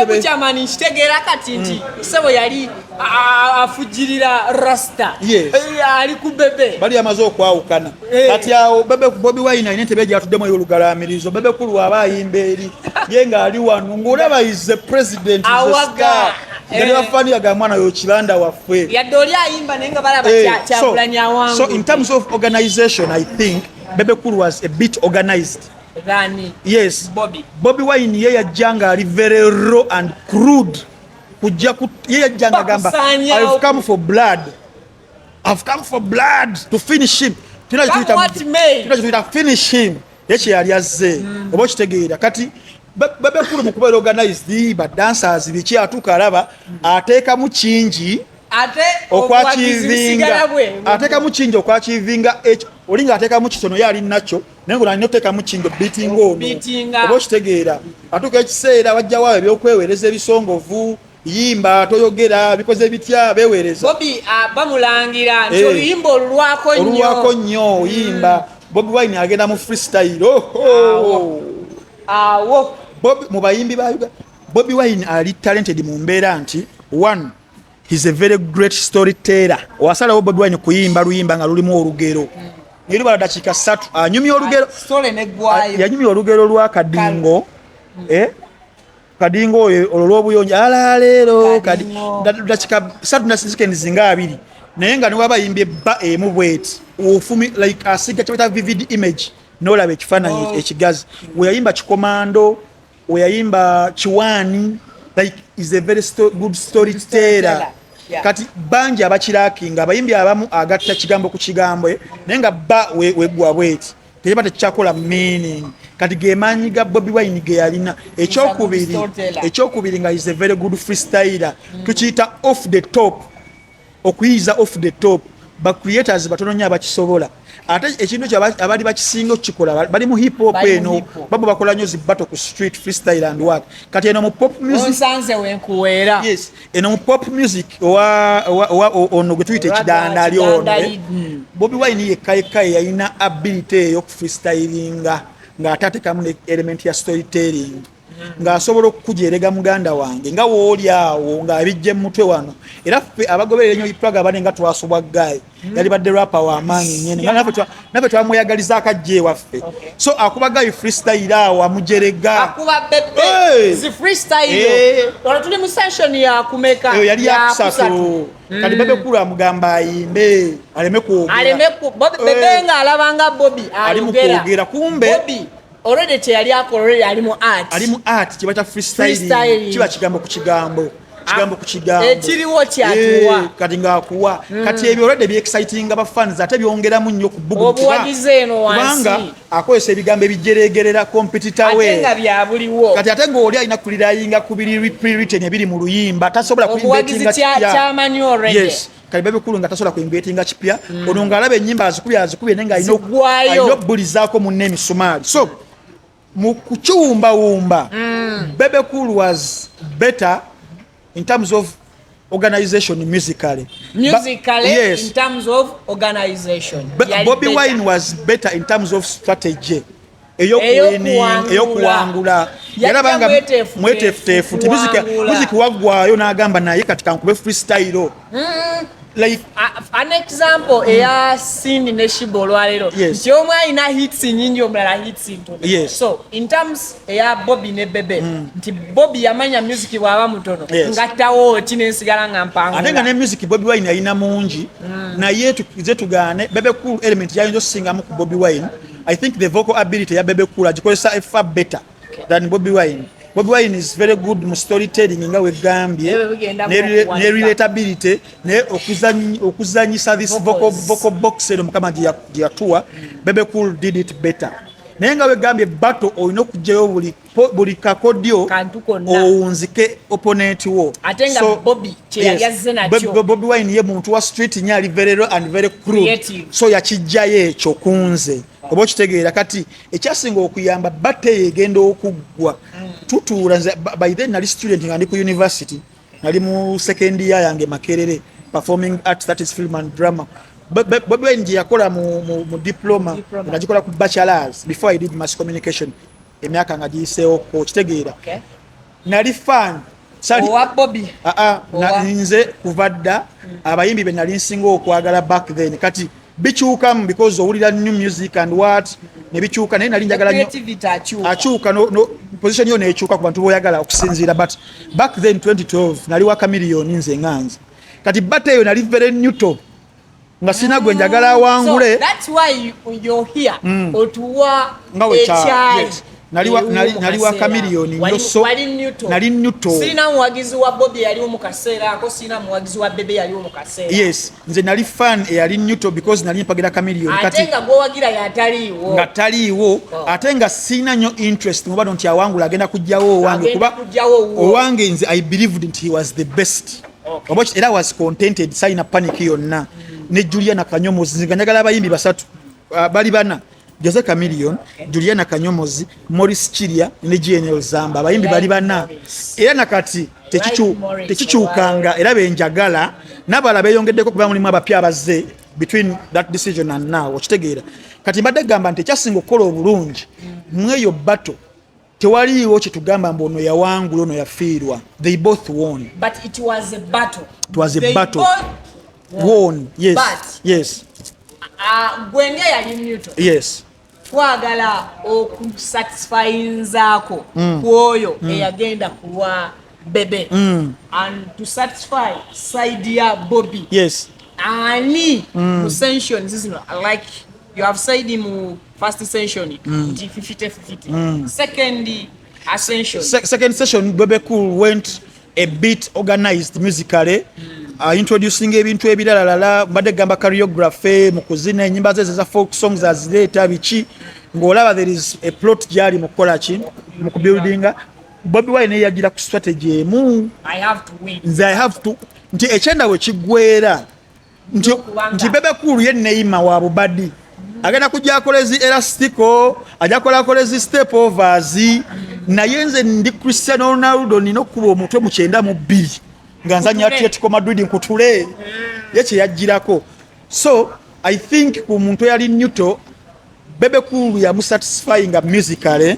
bukyamaani nkitegeera kati nti sebo yali afujirira rasta ali ku Bebe bali amaze okwawukana kati awo Bobi Wine alina entebe gyatuddemu ey'olugalaamirizo Bebe Cool aba ayimba eri ye ng'ali wano ng'olaba is the president ngani bafani yaga mwana yo kibanda waffe yadde oli ayimba naye nga balaba kyabulanya wangu so in terms of organization I think Bebe Cool was a bit organized yes Bobi Wine ye yajjanga ali very raw and crude kujja ye yajjanga gamba I've come for blood to finish him tuna finish him yeche yali azze oba kitegeera kati Bebe Cool mu kubeera organized ba dancers biki atuuka alaba ateekamu kingi okwakivinga ekyo olinga ateekamu kitono ye ali nakyo naye ngo nalina oteekamu kingi beating ono oba okitegeera atuuka ekiseera bajjawo awo ebyokweweereza ebisongovu yimba toyogera bikoze bitya beweereza Bobi bamulangira nti oluyimba olulwako nnyo yimba Bobi Wine agenda mu freestyle awo mu bayimbi ba Uganda Bobi Wine ali talented mu mbeera nti one he's a very great storyteller wasalawo Bobi Wine kuyimba luyimba nga lulimu olugero yali bala dakika 3 anyumya olugero yanyumya olugero lwa kadingo kadingo olw'obuyonja alaleero dakika 3 na seconds nga 2 naye nga niwe abayimbye bba emu bweti ofumi like asiga kyabata vivid image n'olaba ekifaananyi ekigazi weyayimba kikomando weyayimba kiwani like is a very good storyteller kati bangi abakirakinga abayimbi abamu agatta kigambo ku kigambo naye nga bba wegwa bweti teyaba tekyakola meaning kati gemanyi ga Bobi Wine ge yalina ekyokubiri nga is a very good freestyler tukiyita off the top okuyiza off the top ba creators batono nnyo abakisobola ate ekintu kyabali bakisinga okukikola bali mu hip hop eno babo bakola nnyo zi battle ku street freestyle and work kati eno mu pop music onsanze wenkuweera yes eno mu pop music ono gwe tuyita ekidanda ali ono Bobi Wine yekka yalina ability eyo ku freestylinga ng'ate atekamu element ya storytelling ng'asobola okukujerega muganda wange nga wooli awo ng'abijje mu mutwe wano era ffe abagoberera ennyo itwaga abane nga twasobwa gayi yali badde rapa w'amaanyi nnyene nga naffe twamweyagaliza akajja ewaffe so akuba gayi freestyle awo amujerega akuba Bebe zi freestyle wano tuli mu session ya kumeka eyo yali yakusatu kati Bebe Cool amugamba ayimbe aleme kwogera Bebe nga alabanga Bobi ali mu kwogera kumbe Bobi already teyali akolere ali mu art kiba kya freestyle kiba kigambo ku kigambo ekiriwo kyatuwa kati ng'akuwa kati ebyo already bi exciting aba fans ate byongeramu nnyo ku bugu obuwagize eno wansi kubanga akozesa ebigambo ebijeregerera competitor we ate nga byabuliwo kati ate ng'oli alina kulirayinga ku biri pre-written ebiri mu luyimba tasobola kuimbetinga kyamanyi already yes kali Bebe Cool nga tasobola kuimbetinga kipya ono ng'alaba ennyimba azikubye nenga alina obbulizaako munne emisumaali so mu kukiwumbawumba Bebe Cool was better in terms of organization musically yes. In terms of organization Bobi Wine was better in terms of strategy eyokuwangula yarabanga mwetefutefu nti muziki waggwayo n'agamba naye kati kankube freestyle like an example eya Cindy ne Sheebah olwalero nti omwe alina hits nyingi omulala hits ntono so in terms eya Bobi ne Bebe nti Bobi yamanya music bwaba mutono ngattawo kinensigala nga mpangu ate nga ne music Bobi Wine alina mungi naye tukize tugaane Bebe Cool element yayinza osingamu ku Bobi Wine I think the vocal ability ya Bebe Cool agikozesa far better than Bobi Wine. Bobi Wine is very good mu storytelling nga we gambye ne relatability ne okuzanyisa this vocal box ero mukama gyatuwa Bebe Cool did it better. Naye nga we gambye battle olina okugyayo buli kakodyo owunzike opponent wo ate nga Bobi kyeyali azze nakyo Bobi Wine ye muntu wa street nnyo ali very raw and very crude so yakijjayo ekyo kunze oba okitegeera kati ekyasinga okuyamba batte egenda okuggwa tutuula nze by then nali student nga ndi ku university nali mu second year yange Makerere performing arts that is film and drama Bobi Wine gye yakola mu diploma nagikola ku bachelors before I did mass communication emyaka nga giyiseewo okitegeera nali fan owa Bobi nze kuva dda abayimbi be nali nsinga okwagala back then kati bikyukamu because owulira new music and what ne bikyuka naye nali njagala nnyo akyuka no position yo nekyuka ku bantu boyagala okusinziira but back then 2012 nali wa chameleon nze nganze kati bate yo nali very neutral nga sina gwe njagala awangule so that's why you're here otuwa echai nali wa chameleon nyo so nali neutral sina muwagizi wa Bobi yali mu kaseera ako sina muwagizi wa Bebe yali mu kaseera yes nze nali fan yali neutral because nali mpagira chameleon kati atenga gwo wagira yataliwo ngataliwo atenga sina nyo interest mu bado nti awangula agenda kujjawo owange kuba owange nze I believed that he was the best obochi era was contented sign panic yonna ne Juliana Kanyomozi nziganyagala abayimbi basatu bali bana Jose Chameleon, Juliana Kanyomozi, Maurice Chiria ne GNL Zamba abayimbi bali bana era nakati tekikyukanga era benjagala nabala beyongeddeko kuba mulimu abapya abazze between that decision and now okitegeera kati mbadde gamba nti ekyasinga okukola obulungi mweyo battle tewaliiwo kyetugamba mbu ono yawangula ono yafiirwa they both won but it was a battle won yes but yes gwenge yali neutral yes twagala okusatisfyinzaako kwoyo eyagenda kuwa Bebe and to satisfy side ya Bobi yes ani sensions zino like you have said in first session 50-50 second session Bebe Cool went a bit organized musically introducing ebintu ebirala mbadde gamba choreography mu kuzina enyimba ze za folk songs azileta bichi ngolaba there is a plot gyali mu kola ki mu buildinga Bobi Wine yagira ku strategy emu I have to nti ekyenda we kigwera nti Bebe Cool ye neima wa bubadi agenda kujja akolezi elastico ajakola kolezi step overs naye nze ndi Cristiano Ronaldo nino kuba omutwe mu 92 nganzanya Atletico Madrid nkutule yeche yajirako so I think ku muntu yali neutral Bebe Cool ya musatisfying musically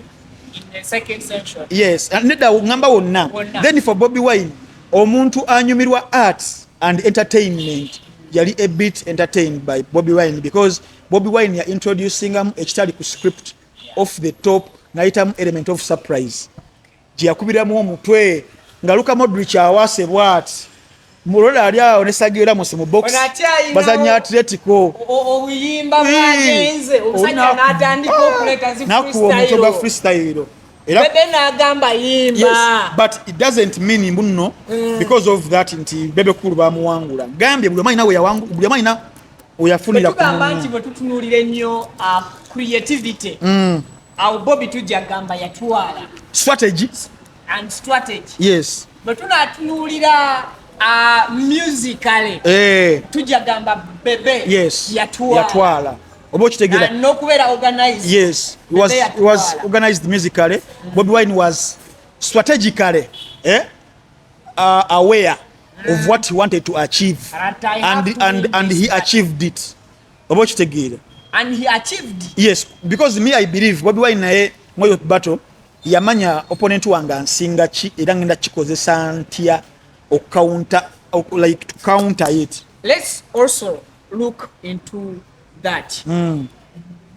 in the second century. Yes, nedda ngamba wonna. Then for Bobi Wine, omuntu anyumirwa arts and entertainment yali a bit entertained by Bobi Wine because Bobi Wine ya introducing ekitali ku script off the top naitamu element of surprise. Yakubiramu omutwe nga Luka Modric awase bwat mulola ali awo ne sagira mu box bazanya Atletico oyimba bagenze omusajja n'atandika okuleta zi freestyle Bebe n'agamba yimba. Yes, but it doesn't mean mbuno because of that nti Bebe kulu bamuwangula gambye buli omanyina we yawangula buli omanyina oyafunira ku bantu bwe tutunulire nnyo creativity awo Bobi tujja gamba yatwala strategy. Yes. But tunatunulira musically. Tujja gamba Bebe. Yes. Yatwala. Obo kitegera. And no kubeera organized. Yes. It was organized musically. Bobi Wine was strategically aware of what he wanted to achieve. And he achieved it. Obo kitegera. And he achieved it. Yes, because me I believe Bobi Wine naye moyo battle yamanya opponent wange nsinga ki era ngenda kikozesa ntya o counter like to counter it. Let's also look into that.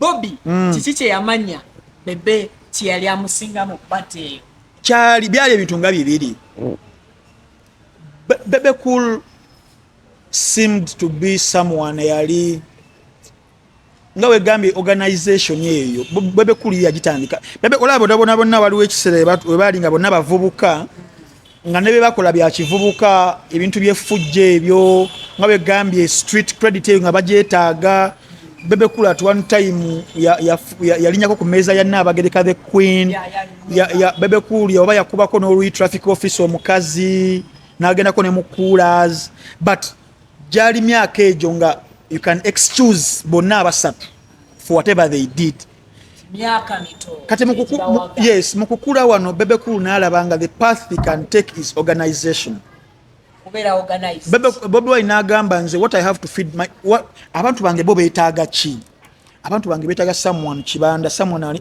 Bobi kiki kye yamanya Bebe kyali amusinga mu battle kyali byali ebintu nga bibiri. Bebe Cool seemed to be someone yali nga we gambi organization yeyo Bebe Cool yagitandika. Bebe olabo ndabona bonna waliwo ekisere we bali nga bonna bavubuka nga nebe bakola bya kivubuka ebintu byefujje ebyo nga we gambi street credit nga bajetaaga. Bebe Cool at one time yalinyako ku meza ya Nabagereka the Queen ya Bebe Cool yoba yakubako no traffic officer omukazi nagendako ne mukulas but jali myaka ejo nga you can excuse bonna abasatu for whatever they did. Kati mukukula wano Bebe Cool n'alabanga the path he can take is organization. Bobi Wine n'agamba nze what I have to feed my abantu bange bo beetaaga ki? Abantu bange beetaaga someone kibanda, someone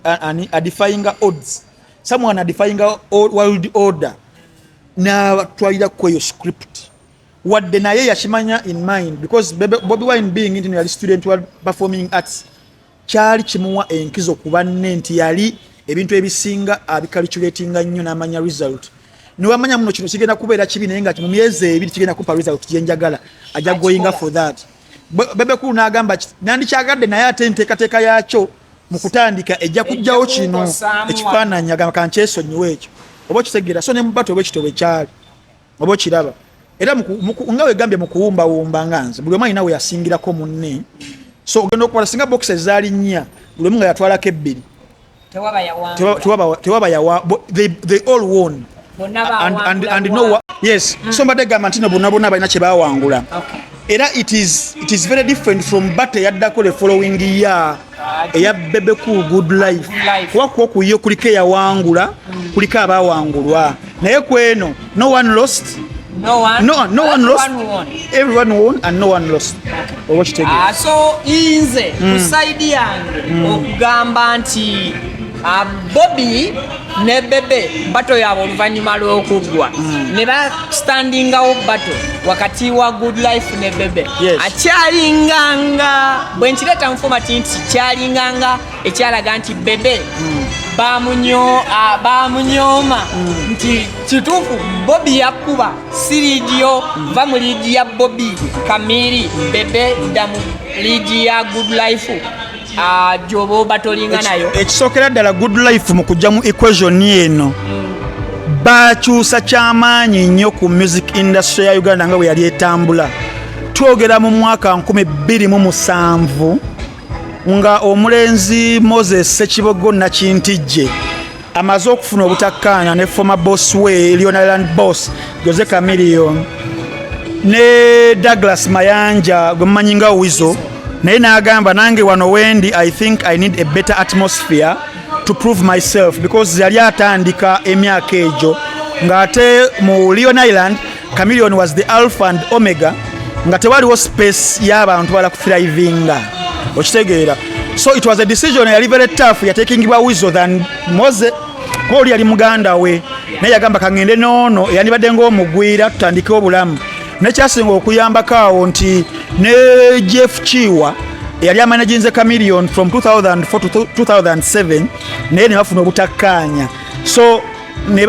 a defying odds, someone a defying world order. Na twalira kweyo script wadde naye yakimanya in mind because Bobi Wine being international student wa performing arts kyali kimuwa enkizo ku banne nti yali ebintu ebisinga abicalculatinga nnyo n'amanya result. Niwamanya muno kino kigenda kubeera kibi naye nga mu myezi ebiri kigenda kupa result gyenjagala aja going for that. Bebe Cool n'agamba nandi kyagadde naye ate enteekateeka yaakyo mu kutandika ejja kujjawo kino ekifaananyi agamba kankyesonyiwa ekyo oba kitegera so ne mubato obwekitobe kyali oba kiraba era nga we gambye mu kuwumbawumba nga nze buli omu alina we yasingirako munne so ogenda okukola singa boxes zaali nnya buli omu nga yatwalako ebbiri tewaba yawa they all won and no what yes so mbadde gamba nti no bonna balina kye baawangula era it is very different from battle yaddako the following year eya Bebe Cool Good Life wako kuyo kuliko yawangula kuliko abawangulwa naye kweno no one lost. No one lost. Everyone won and no one lost. So inze kusaidi yange okugamba nti Bobi ne Bebe bato yabo oluvanyuma lw'okuggwa ne ba standing out battle wakati wa Good Life ne Bebe akyalinganga bwe nkireta mu format nti kyalinganga ekyalaga nti Bebe bamunyoma nti kituufu Bobi yakuba siridio va mu liidi ya Bobi Kamiri Bebe damu liidi ya Good Life jobo batolinga nayo ekisokera ddala Good Life mu kujja mu equation eno bakyusa kyamaanyi nnyo ku music industry ya Uganda nga bwe yali etambula twogera mu mwaka 2007 nga omulenzi Moses Sekibogo Nakintijje amaze okufuna obutakkaanya ne former boss we Leonard boss Jose Chameleone ne Douglas Mayanja gwemumanyi nga Wizo naye n'agamba nange wano wendi I think I need a better atmosphere to prove myself because yali atandika emyaka ejo ng'ate mu Leon Island Chameleone was the alpha and omega nga tewaliwo space y'abantu bala kuthriving okitegeera so it was a decision yali very tough yatekingibwa Wizo than Mose Koli yali muganda we naye yagamba kangende noono yandibadde ng'omugwira tutandikewo obulamu nekyasinga okuyambako awo nti ne Jeff Chiwa yali amanaginze Chameleone from 2004 to 2007 naye ne bafuna obutakkaanya so ne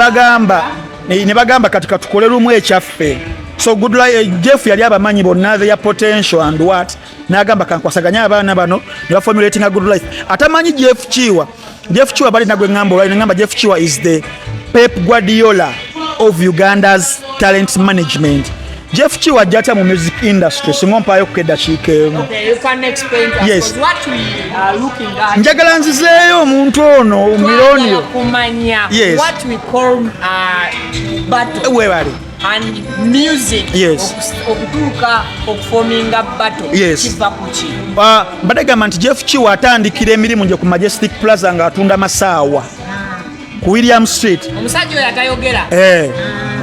bagamba kati katukole lumu ekyaffe so good life Jeff yali abamanyi bonna their potential and what n'agamba kankwasaganya abaana bano ne baformulating a good life atamanyi Jeff Chiwa bali nagwe ngamba olwali ngamba Jeff Chiwa is the Pep Guardiola of Uganda's talent management. Jeff Chiwa jata mu music industry singompayo kukeda chikeemu. Okay, you can explain to us yes. What we are looking at. Njagala nzizeeyo omuntu ono milionio. Kumanya yes. What we call battle. Webali. And music. Yes. Okutuuka okuforminga battle. Yes. Kiva kuki. Badagamba nti Jeff Chiwa atandikira emirimu nje ku Majestic Plaza nga atunda masaawa. Ku William Street. Omusajja oyo atayogera.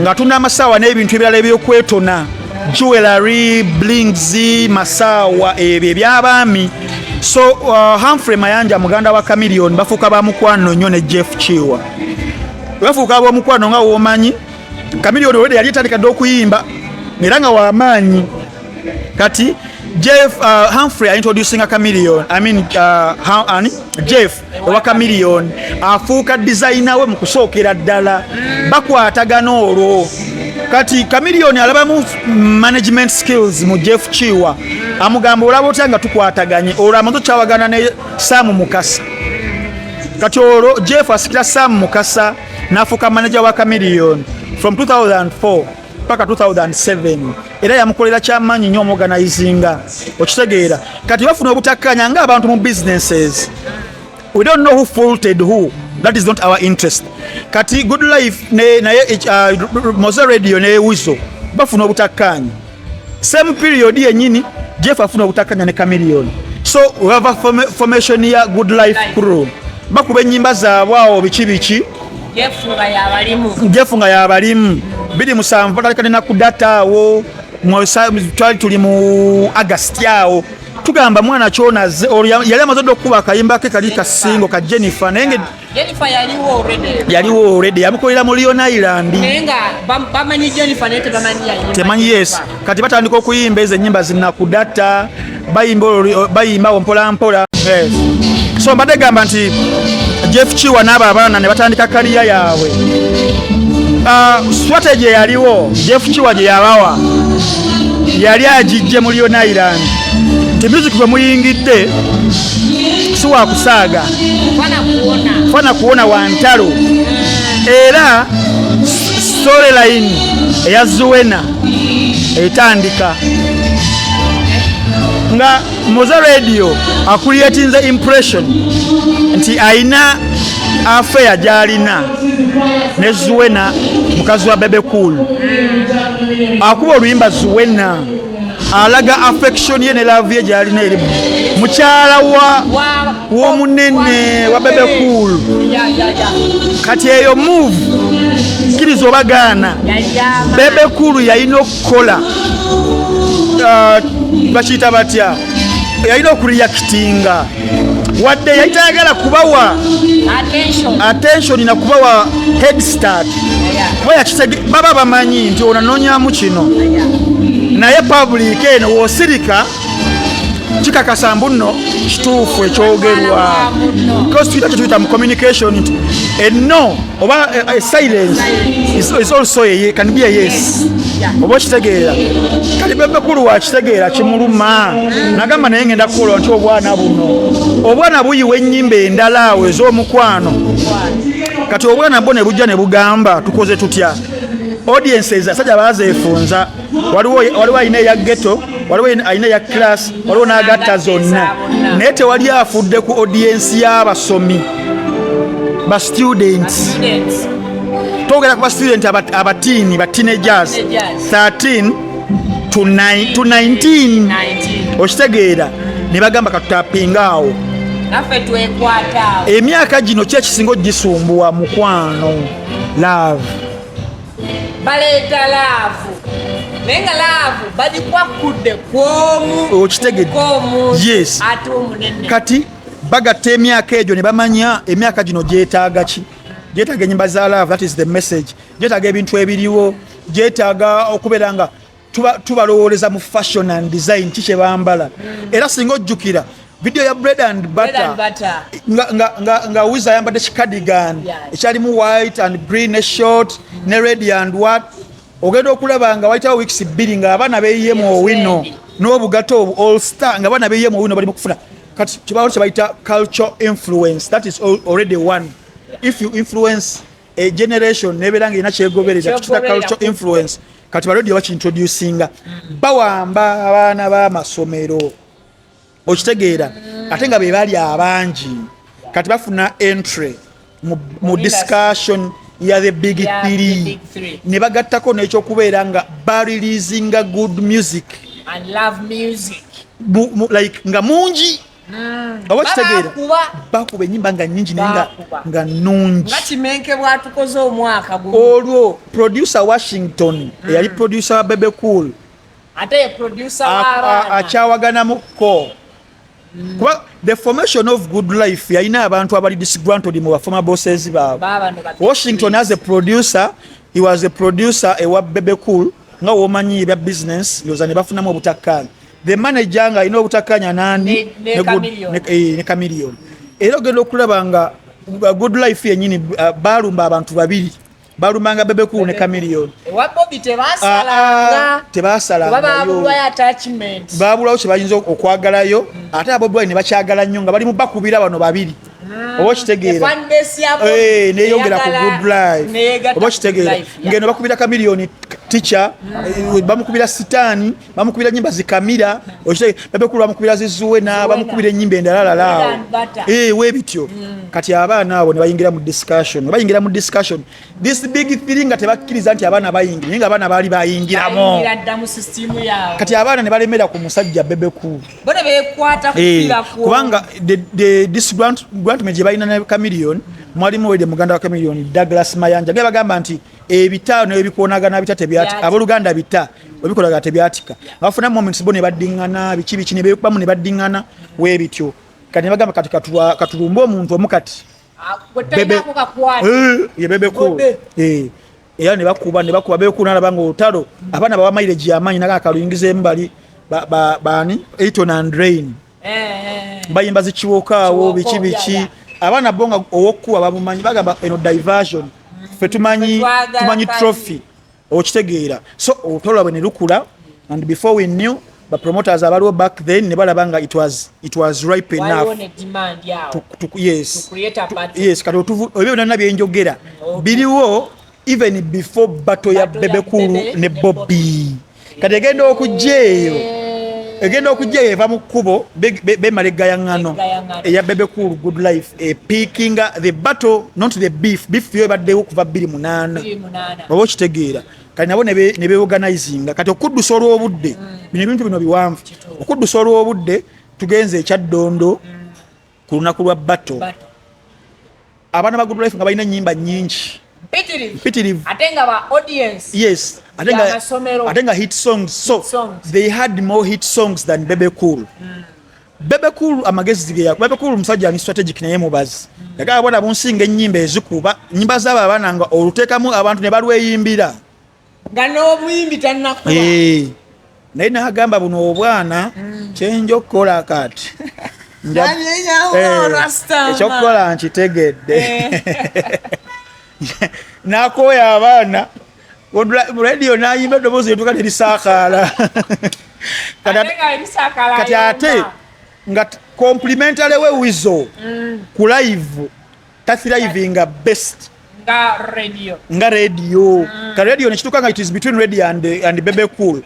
Nga atunda amasaawa n'ebintu ebirala ebyokwetona. Jewelry, blings, masaawa ebyo eby'abaami. So Humphrey Mayanja muganda wa Chameleone bafuuka ba mukwano nnyo ne Jeff Chiwa. Bafuuka ba mukwano nga womanyi. Chameleone already yali atandikadde okuyimba era nga w'amaanyi kati Jeff Humphrey introducing a Chameleone Jeff wa Chameleone afuuka designer we mu kusookera ddala bakwatagana olwo kati Chameleone alabamu management skills mu Jeff Chiwa amugamba olaba otya nga tukwataganye olwo amaze kyawagana ne Sam Mukasa kati olwo Jeff asikira Sam Mukasa n'afuuka manager wa Chameleone from 2004 paka 2007 era yamukolera kyamaanyi nnyo omorganizinga okitegeera kati bafuna obutakkanya nga abantu mu businesses we don't know who faulted who that is not our interest kati good life naye Moza Radio ne Wizo bafuna obutakkanya same period yennyini Jeff afuna obutakkanya ne Chameleone so we have a formation ya good life crew bakuba ennyimba zaabwe awo biki Jeff nga yabalimu biri musanvu batalekane na kudata awo twali tuli mu August awo tugamba mwana kyona yali amaze okuba akayimba ke kali kasingo ka Jennifer naye Jennifer yaliwo already yamukolera mu Lion Island nenga bamanyi Jennifer nete bamanyi yayimba temanyi yes kati batandika okuyimba ezo ennyimba zinakudata bayimba mpola yes so mbadde gamba nti Jeff Chiwa n'abo abaana ne batandika kaliya yaabwe strategy yaliwo Jeff Chiwa gye yabawa yali agijje mu Lion Island nti music gwe muyingidde si wa kusaaga fana kuwona wa ntalo era storyline eya Zuwena etandika nga Moza Radio akulietinze impression nti aina affair gyalina ne Zuwena mukazi wa Bebe Cool akuba oluyimba Zuwena alaga affection ye ne love ye gyalina eri mukyala w'omunene wa Bebe Cool kati eyo move kiriza obagaana Bebe Cool yalina okukola bakiyita batya yalina okureactinga wadde yayitayagala kubawa attention na kubawa head start kuba yakitege baba bamanyi nti onanonyamu kino naye public eno wosirika kikakasa mbuno kituufu ekyogerwa because tuyita mu communication nti no oba a silence is also can be a yes oba kitegeera kali Bebe Cool wakitegeera kimuluma nagamba naye ngenda kukola nti obwana buyiwa ennyimba endala awo ez'omukwano kati obwana bwo ne bujja ne bugamba tukoze tutya audiences asajja bazeefunza waliwo ayina eya ghetto waliwo ayina eya class waliwo n'agatta zonna naye tewali afudde ku audience y'abasomi ba students togera ku ba student abatiini ba teenagers 13 to 19 okitegeera ne bagamba katutapinga awo naffe twekwata emyaka gino ki ekisinga ogisumbuwa mukwano love baleeta laavu naye nga laavu bagikwakudde kwomu okitegedde yes ate omunene kati bagatta emyaka egyo ne bamanya emyaka gino gyetaaga ki Jetaga nyimba za love, that is the message. Jetaga ebintu ebiriwo, jetaga okubeera nga tubalowoleza mu fashion and design kike bambala. Era singa ojjukira video ya bread and butter nga wiza yambadde cardigan ekyalimu white and green short ne red and what ogenda okulaba nga wayitawo weeks 2 nga abaana beeyemu owino n'obugato all star nga abaana beeyemu owino bali mu kufuna kati kibawo kye bayita cultural influence. That is already one. If you influence a generation nebeera nga erina kyegoberera tututa cultural influence kati baladio bakintroducinga bawamba abaana b'amasomero okitegeera ate nga be bali abangi kati bafuna entry mu discussion ya the big three ne bagattako n'ekyokubeera nga bareleasinga good music and love music like nga mungi oba kitegeera bakuba ennyimba nga nnyingi naye nga nnungi nga kimenke bwatukoze omwaka olwo producer Washington eyali producer wa Bebe Cool ate producer wa akyawaganamuko kuba the formation of good life yalina abantu abali disgruntled mu former bosses baabwe. Washington as a producer, he was a producer ewa Bebe Cool nga womanyi ebya business yoza ne bafunamu obutakkaanya. The manager nga alina obutakkaanya nani ne Chameleon. Era ogenda okulaba nga good life yennyini balumba abantu babiri balumbanga Bebe Cool ne Chameleon. Ewa Bobi tebasalanga babulawo kye bayinza okwagalayo ate Bobi ne bakyagala nnyo nga bali mu bakubira bano babiri oba kitegeera neyongera ku good life oba kitegeera ngeno bakubira Chameleon teacher bamukubira sitaani bamukubira nyimba zikamira Bebe Cool bamukubira zizuwe na bamukubira ennyimba endala lao webityo kati abaana abo ne bayingira mu discussion this big thing nga tebakkiriza nti abaana bayingira nga abaana baali bayingiramu kati abaana ne balemera ku musajja Bebe Cool kubanga this grant gye balina ne Chameleon mwalimu wede muganda wa Chameleon Douglas Mayanja ge bagamba nti ebitaano ebikoonagana bita tebyatika aboluganda bita obikolaga tebyatika bafuna moments bone baddingana biki ne bebamu ne baddingana webityo kati bagamba kati katulumba omuntu omukati Bebe Cool era ne bakuba Bebe Cool nalabanga olutalo abaana bawa mileage yamanyi naga kaluyingiza embali bani Eton and Rain bayimba zikiwokaawo biki abaana bonga owokuwa bamumanyi bagamba eno diversion fe tumanyi trophy okitegeera so olutalo bwe ne lukula and before we knew the promoters abaliwo back then ne balabanga it was ripe enough yes kati ebyo byonna byenjogera biriwo even before battle ya Bebe Cool ne Bobi kati egenda okujja eyo eva mu kkubo bemala eggayaŋŋano eya Bebe Cool good life peakinga the battle not the beef yo ebaddewo okuva 28 oba okitegeera kati nabo ne beorganizinga kati okuddusa olw'obudde bino ebintu bino biwanvu okuddusa olw'obudde tugenze ekyaddondo ku lunaku lwa battle abaana ba good life nga balina ennyimba nnyingi mpitirivu atenga ba audience yes atenga hit songs they had more hit songs than Bebe Cool. Bebe Cool amagezi ge Bebe Cool musajja ni strategic naye mubazi yaga abona bunsinga ennyimba ezikuba nyimba zaba abana nga olutekamu abantu ne balweyimbira nga n'obuyimbi tannakuba naye nagamba buno obwana kyenjo okukola kati ekyokukola nkitegedde nakoya abaana radio nayimba eddoboozi etuka nerisakaala kati ate nga complimentary we wizo ku live tafirivinga best nga radio ka radio nekituka nga it is between radio and Bebe Cool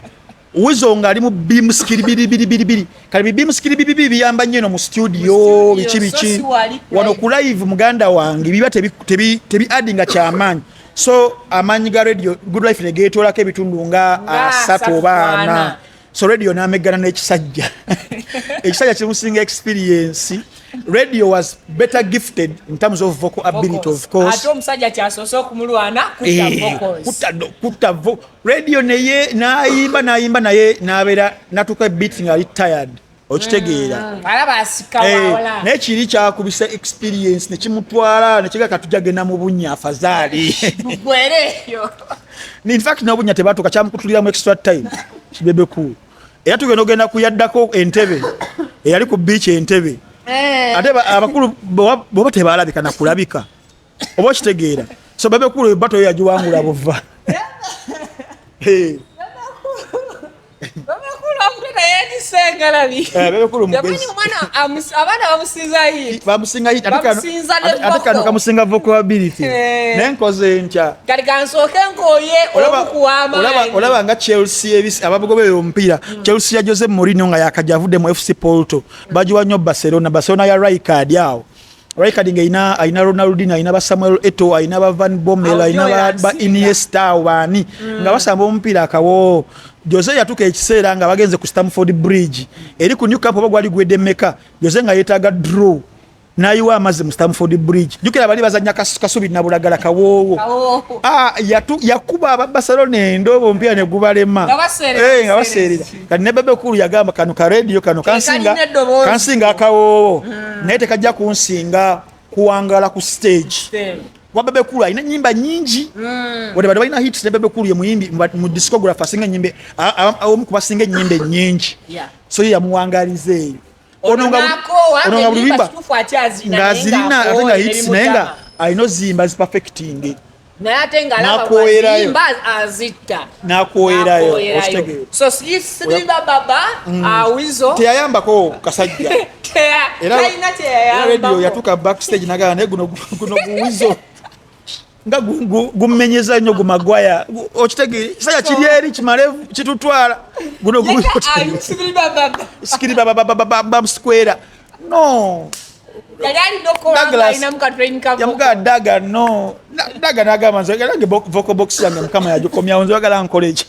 wizo nga ali mu beam skill biri kali beam skill biri biyamba nnyo mu studio biki wano ku live muganda wange biba tebi addinga kyamaanyi so amanyi ga radio good life negetolako ebitundu nga 3 oba 4 so radio namegana n'ekisajja ekisajja kimusinga experience radio was better gifted in terms of vocal ability of course ate omusajja kyasoose okumulwana kutta radio neye nayimba naye nabeera natuka beat nga ali tired okitegeera alaba asika wala nekiri kyakubisa experience nekimutwala nekiga tujagenda mu bunya afadhali gwereyo in fact n'obunya tebatuuka kyamukutulira mu extra time Bebe Cool era tugenda ogenda kuyaddako Entebbe eyali ku beach Entebbe ate abakulu boba tebalabika nakulabika oba okitegeera so Bebe Cool bato yagiwangula buva bamusinga hit ate kano kamusinga vocability nenkoze ntya olaba nga Chelsea abagobera omupiira Chelsea ya Jose Mourinho nga yakajja avudde mu FC Porto bagiwa nnyo Barcelona ya Rijkaard yawo Rijkaard nga ayina Ronaldinho ayina ba Samuel Eto'o ayina ba Van Bommel ayina ba Iniesta wani nga basamba omupiira akawo Jose yatuka ekiseera nga bagenze ku Stamford Bridge eri ku New Camp bagwali gwedde meka Jose nga yetaaga draw nayiwa amaze mu Stamford Bridge jukira bali bazanya kasubi na bulagala kawowo yakuba aba Barcelona endobo mpya ne gubalema nga baserera kati ne Bebe Cool yagamba kanu ka radio kano kansinga akawowo naye tekajja kunsinga kuwangala ku stage wa Bebe Cool ina nyimba nyingi wale bado ina hits ne Bebe Cool ye muyimbi mu discography asinga nyimbe awo kubasinga nyimbe nyingi so yamuwangalize ononga bulibimba ngazirina atenga hits nenga aino zimba zi perfecting nayatenga laba zimba azita nakoerayo so siliba baba wizo teyayambako kasajja era radio yatuka backstage nagana ne guno wizo nga gumenyeza nnyo gumagwaya okitege saya kirieri kimalevu kitutwala guno sikiri baba square no yali dokola ina muka train ka yamuga daga no daga nagama nzogalange vocal box yange mukama yajukomya nzogala nkoleji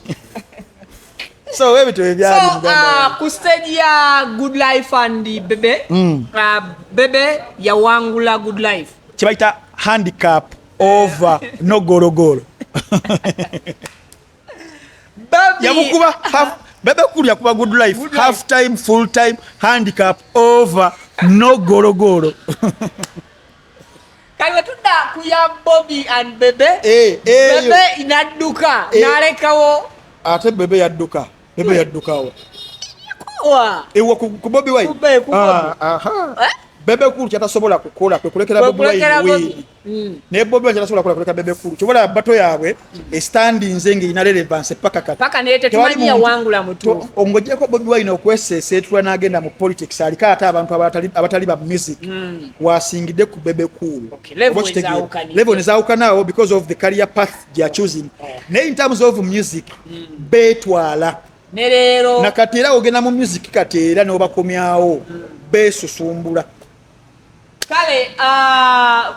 so wewe to ebyali muganda ku stage ya Good Life and Bebe Bebe ya wangula Good Life kibaita handicap over no gorogoro yamukuba Bebe Cool yakuba Good Life half time full time handicap over no gorogoro kaiwe tunda kuya Bobi and Bebe Bebe inaduka nalekawo ate Bebe yadduka ewa ku Bobi wai Bebe Cool kyatasobola kukola kulekera Bobi wai ne Bobi kyatasobola kulekera Bebe Cool kyobola bato yaabwe standing nzenge ina relevance paka nete tumanya wangula mutu ongojeko Bobi wai nokwesese etwa nagenda mu politics alika ata abantu abatali ba music wasingide ku Bebe Cool level nizawukanawo because of the career path they are choosing ne in terms of music betwala nerero nakatera ogenda mu music katera no bakomyawo besusumbula kale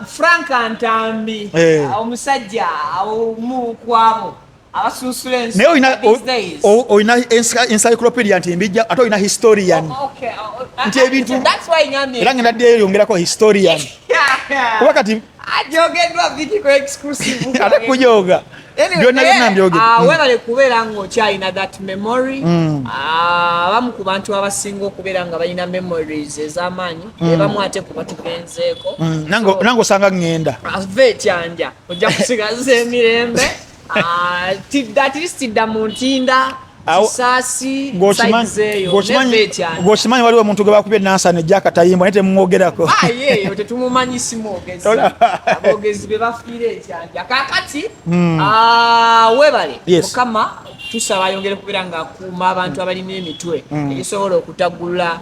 Frank Antambi omusajja omukwabo abasusulensi oina encyclopedia ntimbijja ate oina historian nti ebintu that's why nyamye era ngenda dde yongerako historian kuba kati ajogedwa video exclusive ate kujoga byonna byogedde webale kubeera ng'okyalina that memory abamu ku bantu abasinga okubeera nga balina memories ez'amaanyi ebamu ate kuba tugenzeeko nange osanga ŋŋenda ava ekyanja ojja kusigaza emirembe at least dda mu ntinda kisasi saizeeyo ng'okimanyi waliwo omuntu gwe bakubye nansana ejja akatayimbwa naye temumwogerako yeyo tetumumanyi si mwogezi abogezi be bafiire ekyanja kakati webale mukama tusaba ayongere kubeera nga akuuma abantu abalina emitwe egisobola okutaggulula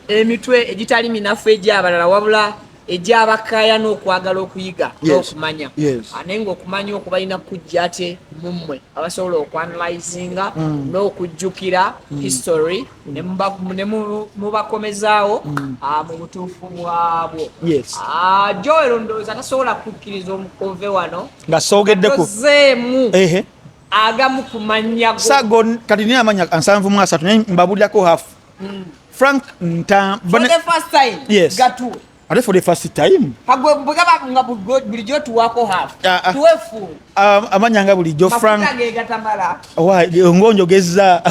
emitwe egitali minafu egy'abalala wabula egyabakaya n'okwagala okuyiga n'okumanya naye ng'okumanya okubalina kujja ate mummwe abasobola okwanalizinga n'okujjukira history ne mubakomezaawo mu butuufu bwabwo Joel ndowooza tasobola kukkiriza omukove wano nga soogeddeko zeemu agamu kumanya sago kati nina amanya 7 naye mbabuliako half Frank for the first time gatu ate for the first time bwegaba nga bulijjo tuwako half tuwefu amanya nga bulijjo Frank gegatamala ngonjogeza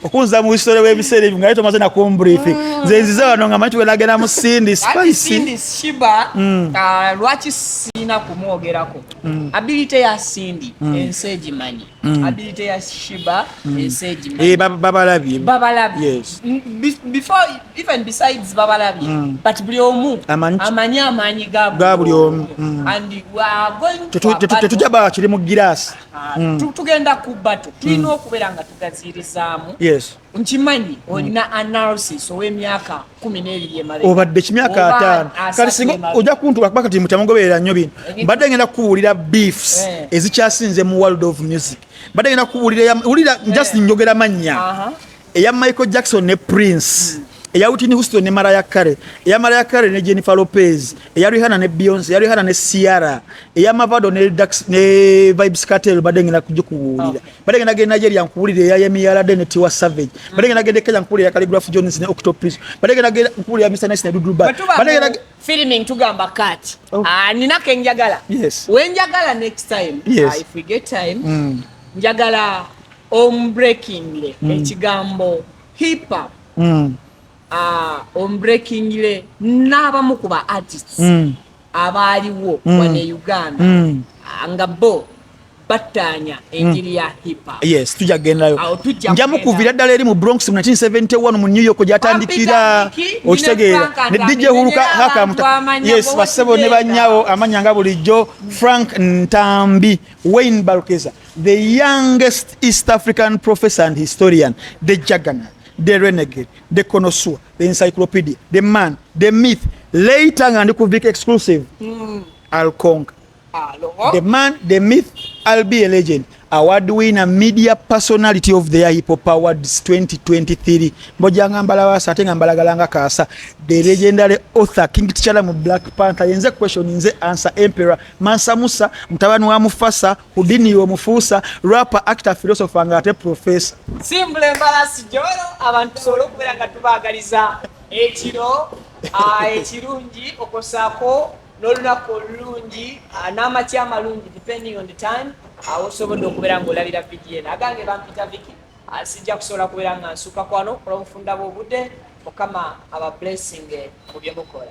okunza mu history w'ebiseera ebyo nga tomaze na kumbriefing nze nzize wano nga manyi nagenda mu Cindy Spicy Sheebah lwaki sina kumwogerako ability ya Cindy ense egimanyi ability ya Sheebah ense egimanyi babalabye yes before even besides babalabye but buli omu amanyi amaanyi ga buli omu and we are going to tetujaba kiri mu girasi tugenda ku bato tulina okubeera nga tugaziirizaamu yes nkimanyi olina analysis ow'emyaka 12 emabega obadde kimyaka 5 kale singa ojja kuntuba kubaka kati mutamugoberera nnyo bino mbadde ngenda kubuulira beefs ezikyasinze mu world of music mbadde ngenda kubuulira just njogera mannya eya Michael Jackson ne Prince eya Whitney Houston ne Mariah Carey eya Mariah Carey ne Jennifer Lopez eya Rihanna ne Beyonce eya Rihanna ne Ciara eya Mavado ne Vybz Kartel badde ngenda kujukuwulira badde ngenda genda Nigeria nkuwulira eya Yemi Alade ne Tiwa Savage badde ngenda genda Kenya nkuwulira Khaligraph Jones ne Octopus badde ngenda genda nkuwulira Mr Nice ne Dudu Bad badde ngenda filming tugamba kati ninako enjagala wenjagala next time if we get time njagala breaking ekigambo hip hop breaking le n'abamu ku ba artists abaaliwo wane Uganda nga bo batanya enjiri ya hip hop yes tujagendayo njamu kuvira ddala eri mu Bronx mu 1971 mu New York gyatandikira okitegeera ne DJ Huruka haka yes basebo ne banyawo amanyanga bulijjo Frank Ntambi Wayne Balkeza the youngest East African professor and historian the juggernaut the renegade, the connoisseur, the encyclopedia, the man, the myth, later and Kubik exclusive. I'll conquer. The man, the myth, I'll be a legend. Award winner, media personality of the year, Hip Hop Awards 2023. Mbojanga mbalawa satenga mbalagalanga kasa. The legendary author King T'Challa mu Black Panther. Yenze question yenze answer Emperor Mansa Musa mtabani wa Mufasa Houdini wa Mufusa rapper actor philosopher ngate professor. Simple mbalasi joro abantu solo kubera nga tubagaliza ekiro ekirungi okosako n'olunaku olulungi n'amakya amalungi depending on the time osobola okubeera ng'olabira vidiyo eno agange bampita Viki sijja kusobola kubeera nga nsuka kwano olw'obufunda bw'obudde Mukama aba blessing mu bye mukola.